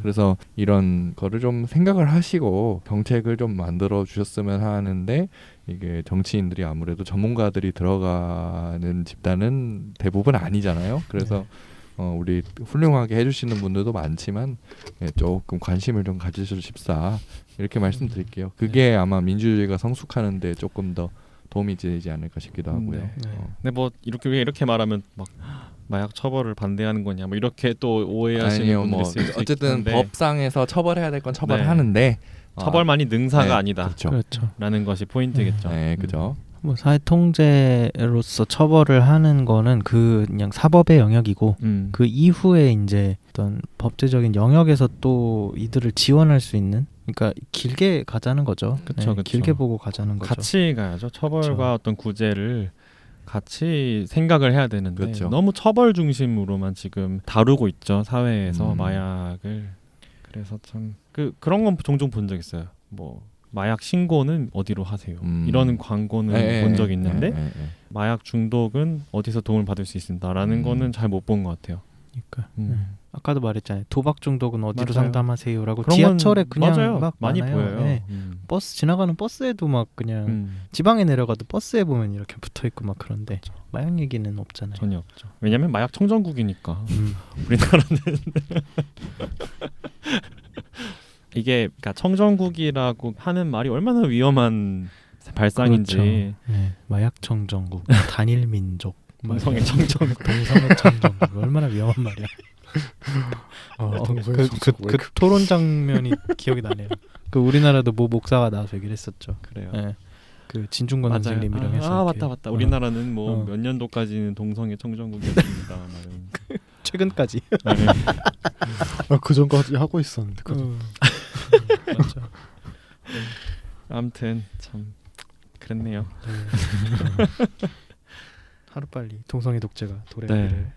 그래서 이런 거를 좀 생각을 하시고 정책을 좀 만들어 주셨으면 하는데 이게 정치인들이 아무래도 전문가들이 들어가는 집단은 대부분 아니잖아요. 그래서 우리 훌륭하게 해주시는 분들도 많지만 조금 관심을 좀 가지십사 이렇게 말씀드릴게요. 그게 아마 민주주의가 성숙하는데 조금 더 도움이 되지 않을까 싶기도 하고요. 네. 근데 뭐 이렇게 말하면 막 마약 처벌을 반대하는 거냐 뭐 이렇게 또 오해하시는 아니요, 분들이 뭐 있을 수 어쨌든 있는데 법상에서 처벌해야 될 건 처벌하는데 처벌만이 능사가 네, 아니다. 그렇죠. 그렇죠. 라는 것이 포인트겠죠. 네, 그죠. 뭐 사회 통제로서 처벌을 하는 거는 그냥 사법의 영역이고 그 이후에 이제 어떤 법제적인 영역에서 또 이들을 지원할 수 있는 그러니까 길게 가자는 거죠. 그쵸, 그쵸. 길게 보고 가자는 거죠. 같이 가야죠. 처벌과 그쵸. 어떤 구제를 같이 생각을 해야 되는데 그렇죠. 너무 처벌 중심으로만 지금 다루고 있죠. 사회에서 마약을. 그래서 참 그런 건 종종 본 적 있어요. 뭐 마약 신고는 어디로 하세요? 이런 광고는 본 적 있는데 마약 중독은 어디서 도움을 받을 수 있습니다라는 거는 잘 못 본 것 같아요. 그러니까 아까도 말했잖아요. 도박 중독은 어디로 맞아요. 상담하세요라고 그런 지하철에 건 그냥 맞아요. 막 많이 많아요. 보여요. 네. 버스 지나가는 버스에도 막 그냥 지방에 내려가도 버스에 보면 이렇게 붙어 있고 막 그런데 마약 얘기는 없잖아요. 전혀 없죠. 왜냐하면 마약 청정국이니까 우리나라는 이게 그러니까 청정국이라고 하는 말이 얼마나 위험한 발상인지. 그렇죠. 네. 마약 청정국, 단일 민족, 동성애 청정국, 동성애 청정국 얼마나 위험한 말이야. 그 토론 장면이 기억이 나네요. 그 우리나라도 모 목사가 나와서 얘기를 했었죠. 그래요. 네. 그 진중권 선생님이랑 해서 맞다. 우리나라는 뭐 몇 년도까지는 동성애 청정국이었습니다. 최근까지. 네. 그 전까지 하고 있었는데. 맞죠. 아무튼 참 그랬네요. 네. 하루빨리 동성애 독재가 도래하기를. 네.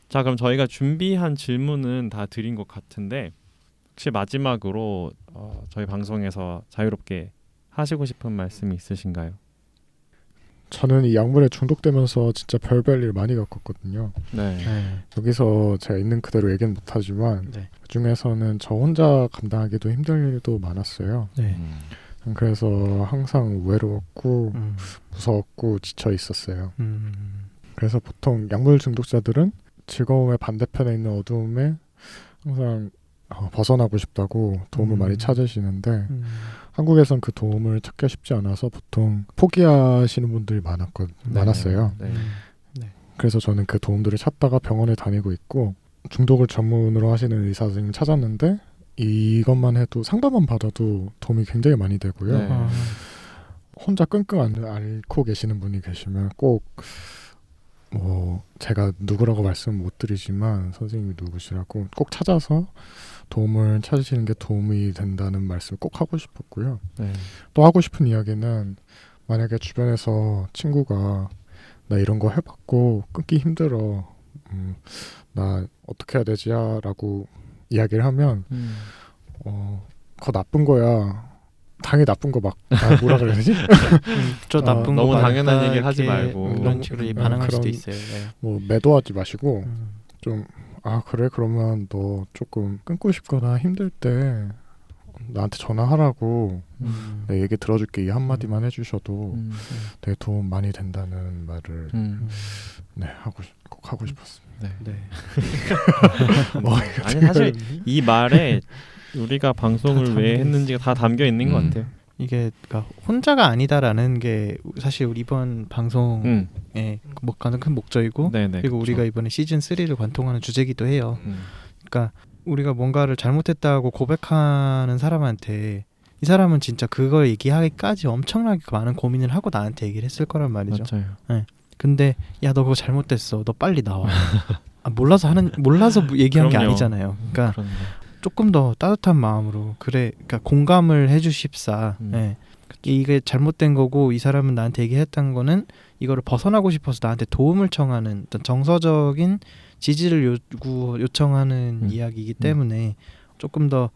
자, 그럼 저희가 준비한 질문은 다 드린 것 같은데 혹시 마지막으로 저희 방송에서 자유롭게 하시고 싶은 말씀이 있으신가요? 저는 이 약물에 중독되면서 진짜 별별 일 많이 겪었거든요. 네. 여기서 제가 있는 그대로 얘기는 못하지만 네. 그중에서는 저 혼자 감당하기도 힘들 일도 많았어요. 네. 그래서 항상 외로웠고 무서웠고 지쳐 있었어요. 그래서 보통 약물 중독자들은 즐거움의 반대편에 있는 어두움에 항상 벗어나고 싶다고 도움을 많이 찾으시는데 한국에선 그 도움을 찾기가 쉽지 않아서 보통 포기하시는 분들이 많았어요. 네. 그래서 저는 그 도움들을 찾다가 병원에 다니고 있고 중독을 전문으로 하시는 의사 선생님을 찾았는데 이것만 해도 상담만 받아도 도움이 굉장히 많이 되고요. 네. 혼자 끙끙 앓고 계시는 분이 계시면 꼭 뭐 제가 누구라고 말씀 못 드리지만 선생님이 누구시라고 꼭 찾아서 도움을 찾으시는 게 도움이 된다는 말씀을 꼭 하고 싶었고요. 네. 또 하고 싶은 이야기는 만약에 주변에서 친구가 나 이런 거 해봤고 끊기 힘들어 나 어떻게 해야 되지야 라고 이야기를 하면 그거 나쁜 거야. 당연히 나쁜 거 막 뭐라 그래야 되지? 저 나쁜 거 너무 맞다, 당연한 얘기를 하지 이렇게 말고 이런 식으로 반응할 수도 있어요. 네. 뭐 매도하지 마시고 좀 그래 그러면 너 조금 끊고 싶거나 힘들 때 나한테 전화하라고 내 얘기 들어줄게 이 한마디만 해주셔도 되게 도움 많이 된다는 말을 꼭 하고 싶었습니다. 네. 아니 사실 이 말에 우리가 방송을 왜 했는지가 다 담겨 있는 것 같아요. 이게 그러니까 혼자가 아니다라는 게 사실 우리 이번 방송의 가장 큰 목적이고 네네, 그리고 그쵸. 우리가 이번에 시즌 3를 관통하는 주제기도 해요. 그러니까 우리가 뭔가를 잘못했다고 고백하는 사람한테 이 사람은 진짜 그걸 얘기하기까지 엄청나게 많은 고민을 하고 나한테 얘기를 했을 거란 말이죠. 맞아요. 근데 야 너 그거 잘못됐어. 너 빨리 나와. 몰라서 얘기한 게 그럼요. 아니잖아요. 그러니까 그렇네. 조금 더 따뜻한 마음으로 그러니까 공감을 해주십사. 이게 잘못된 거고 이 사람은 나한테 얘기했던 거는 이거를 벗어나고 싶어서 나한테 도움을 청하는 어떤 정서적인 지지를 요청하는 이야기이기 때문에 조금 더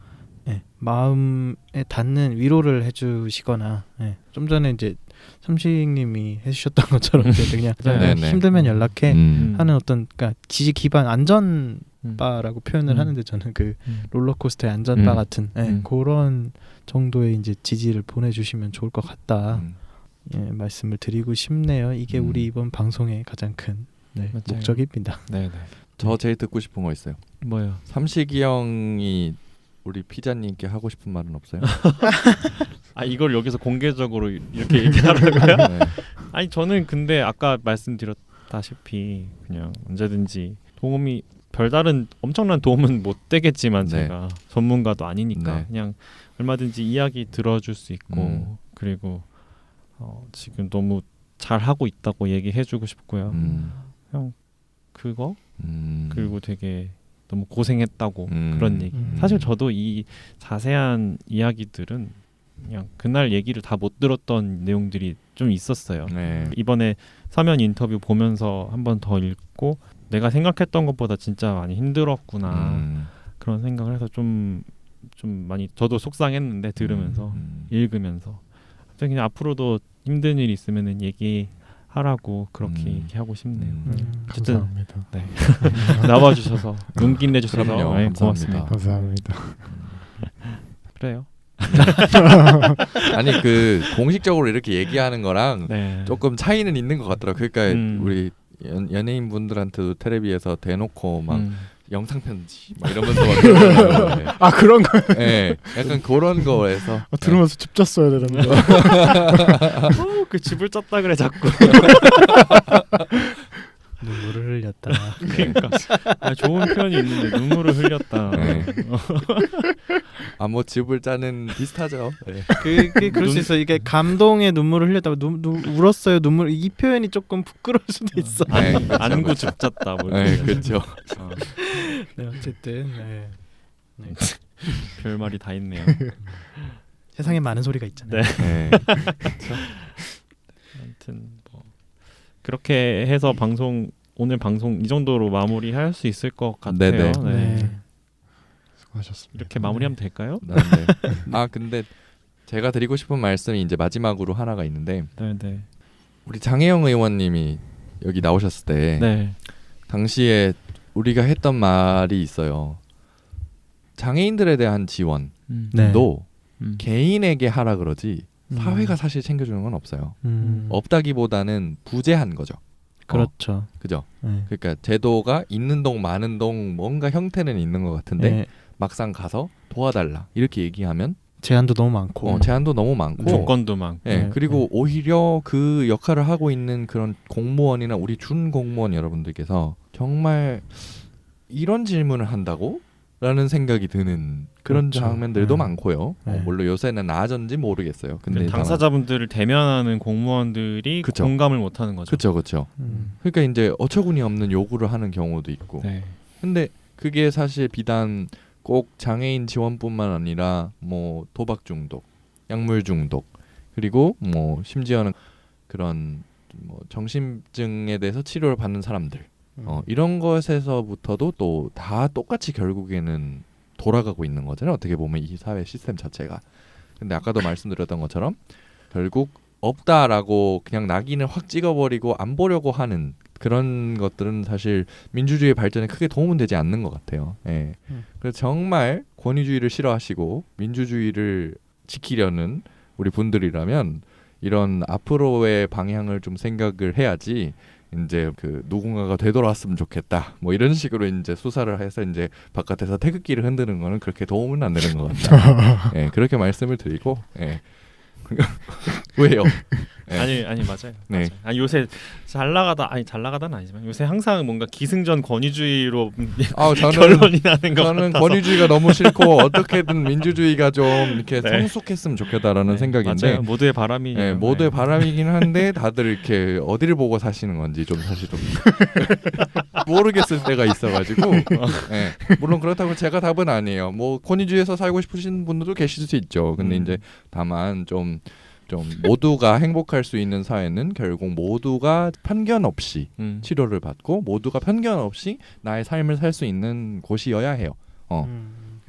예, 마음에 닿는 위로를 해주시거나 예, 좀 전에 이제 삼식님이 해주셨던 것처럼 이제 그냥 네네. 힘들면 연락해 하는 어떤 그러니까 지지 기반 안전바라고 표현을 하는데 저는 그 롤러코스터의 안전바 같은 예, 그런 정도의 이제 지지를 보내주시면 좋을 것 같다. 예, 말씀을 드리고 싶네요. 이게 우리 이번 방송의 가장 큰 목적입니다. 네네. 저 제일 듣고 싶은 거 있어요. 뭐요? 삼식이 형이 우리 피자님께 하고 싶은 말은 없어요? 아 이걸 여기서 공개적으로 이렇게 얘기하라고요? 네. 아니 저는 근데 아까 말씀드렸다시피 그냥 언제든지 도움이 별다른 엄청난 도움은 못 되겠지만 네. 제가 전문가도 아니니까 네. 그냥 얼마든지 이야기 들어줄 수 있고 그리고 지금 너무 잘 하고 있다고 얘기해주고 싶고요. 그냥 그거 그리고 되게 너무 고생했다고 그런 얘기. 사실 저도 이 자세한 이야기들은 그냥 그날 얘기를 다 못 들었던 내용들이 좀 있었어요. 네. 이번에 서면 인터뷰 보면서 한 번 더 읽고 내가 생각했던 것보다 진짜 많이 힘들었구나 그런 생각을 해서 좀 많이 저도 속상했는데 들으면서 읽으면서 그냥 앞으로도 힘든 일 있으면은 얘기하라고 그렇게 얘기하고 싶네요. 어쨌든 감사합니다. 네. 나와주셔서 용기 내주셔서 그럼요. 네, 감사합니다. 고맙습니다. 감사합니다. 그래요. 아니 그 공식적으로 이렇게 얘기하는 거랑 네. 조금 차이는 있는 것 같더라고요. 그러니까 우리 연예인 분들한테도 텔레비에서 대놓고 막 영상 편지 막 이러면서 막 그러잖아요. 네. 아 그런 거 네, 약간 그런 거에서 들으면서 집 짰어야 되는데. 그 집을 짰다 그래 자꾸. 눈물을 흘렸다. 그러니까 좋은 표현이 있는데 눈물을 흘렸다. 네. 뭐 집을 짜는 비슷하죠. 네. 그럴 수 있어. 이게 감동의 눈물을 흘렸다. 울었어요. 눈물 이 표현이 조금 부끄러울 수도 있어. 네, 안고 집 짰다. 뭐 네, 그렇죠. 네, 어쨌든 네. 별말이 다 있네요. 세상에 많은 소리가 있잖아요. 네. 아무튼 뭐 그렇게 해서 오늘 방송 이 정도로 마무리할 수 있을 것 같아요. 네네. 네. 수고하셨습니다. 이렇게 마무리하면 될까요? 네. 근데 제가 드리고 싶은 말씀이 이제 마지막으로 하나가 있는데 네. 우리 장혜영 의원님이 여기 나오셨을 때 당시에 우리가 했던 말이 있어요. 장애인들에 대한 지원도 네. 개인에게 하라 그러지 사회가 사실 챙겨주는 건 없어요. 없다기보다는 부재한 거죠. 그렇죠. 그죠? 네. 그러니까 제도가 있는 동 마는 동 뭔가 형태는 있는 것 같은데 네. 막상 가서 이렇게 얘기하면 제한도 너무 많고 제한도 너무 많고 조건도 많고 그리고 오히려 그 역할을 하고 있는 그런 공무원이나 우리 준 공무원 여러분들께서 정말 이런 질문을 한다고? 라는 생각이 드는 그런 그렇죠. 장면들도 많고요. 네. 물론 요새는 나아졌는지 모르겠어요. 근데 당사자분들을 대면하는 공무원들이 그쵸. 공감을 못하는 거죠. 그렇죠. 그러니까 이제 어처구니 없는 요구를 하는 경우도 있고. 네. 근데 그게 사실 비단 꼭 장애인 지원뿐만 아니라 뭐 도박 중독, 약물 중독, 그리고 뭐 심지어는 그런 뭐 정신증에 대해서 치료를 받는 사람들 이런 것에서부터도 또 다 똑같이 결국에는 돌아가고 있는 거잖아요. 어떻게 보면 이 사회 시스템 자체가. 근데 아까도 말씀드렸던 것처럼 결국 없다라고 그냥 낙인을 확 찍어버리고 안 보려고 하는 그런 것들은 사실 민주주의 발전에 크게 도움은 되지 않는 것 같아요. 예. 그래서 정말 권위주의를 싫어하시고 민주주의를 지키려는 우리 분들이라면 이런 앞으로의 방향을 좀 생각을 해야지 이제 그 누군가가 되돌아왔으면 좋겠다 뭐 이런 식으로 이제 수사를 해서 이제 바깥에서 태극기를 흔드는 거는 그렇게 도움은 안 되는 것 같다. 예, 그렇게 말씀을 드리고 왜요? 예. 아니 맞아요. 네. 맞아요. 아니 요새 잘 나가다는 아니지만 요새 항상 뭔가 기승전 권위주의로 결론이 나는 것 저는 같아서 권위주의가 너무 싫고 어떻게든 민주주의가 좀 이렇게 네. 성숙했으면 좋겠다라는 생각인데 맞아요. 모두의 바람이 모두의 바람이긴 한데 다들 이렇게 어디를 보고 사시는 건지 좀 사실 좀 모르겠을 때가 있어가지고 물론 그렇다고 제가 답은 아니에요. 뭐 권위주의에서 살고 싶으신 분들도 계실 수 있죠. 근데 이제 다만 좀 모두가 행복할 수 있는 사회는 결국 모두가 편견 없이 치료를 받고 모두가 편견 없이 나의 삶을 살 수 있는 곳이어야 해요.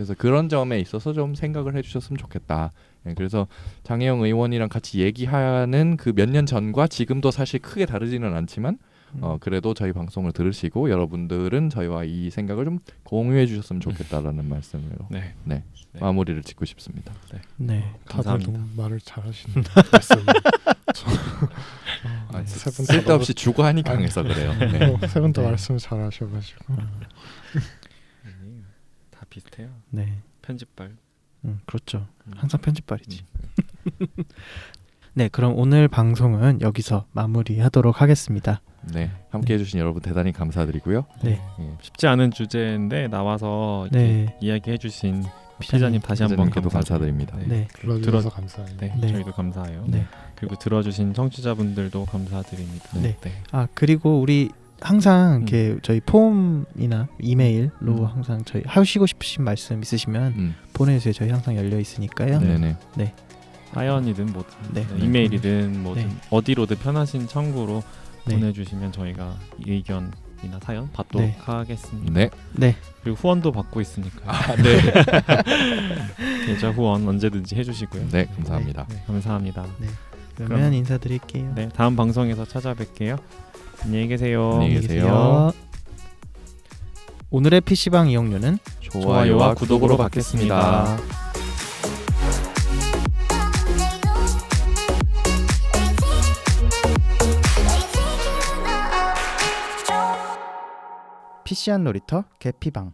그래서 그런 점에 있어서 좀 생각을 해주셨으면 좋겠다. 예, 그래서 장혜영 의원이랑 같이 얘기하는 그 몇 년 전과 지금도 사실 크게 다르지는 않지만 그래도 저희 방송을 들으시고 여러분들은 저희와 이 생각을 좀 공유해 주셨으면 좋겠다라는 말씀으로 네. 네, 마무리를 짓고 싶습니다. 네. 다들 감사합니다. 너무 말을 잘하시는 말씀. 아, 세분 쓸데없이 주관이 강해서 그래요. 네. 세분 다 네. 말씀을 잘하셔가지고 다 비슷해요. 네. 편집발. 그렇죠. 항상 편집발이지. 네, 그럼 오늘 방송은 여기서 마무리하도록 하겠습니다. 네, 함께 해주신 여러분 대단히 감사드리고요. 네. 예, 쉽지 않은 주제인데 나와서 네. 이야기해주신 피자님 다시 한번 기자님께도 감사드립니다. 네. 네. 불러주셔서 감사해요. 네, 네. 저희도 감사해요. 네. 그리고 들어주신 청취자분들도 감사드립니다. 네. 아, 그리고 우리 항상 이렇게 저희 폼이나 이메일로 항상 저희 하시고 싶으신 말씀 있으시면 보내주세요. 저희 항상 열려 있으니까요. 네네. 사연이든 뭐 네. 이메일이든 뭐든 네. 어디로든 편하신 창구로 네. 보내주시면 저희가 의견이나 사연 받도록 네. 하겠습니다. 네. 네. 그리고 후원도 받고 있으니까 네. 계좌 후원 언제든지 해주시고요. 네, 감사합니다. 네, 감사합니다. 그러면 그럼- 인사드릴게요. 네, 다음 방송에서 찾아뵐게요. 안녕히 계세요. 안녕히 계세요. 오늘의 PC방 이용료는 좋아요와 구독으로 받겠습니다. PC한 놀이터 개피방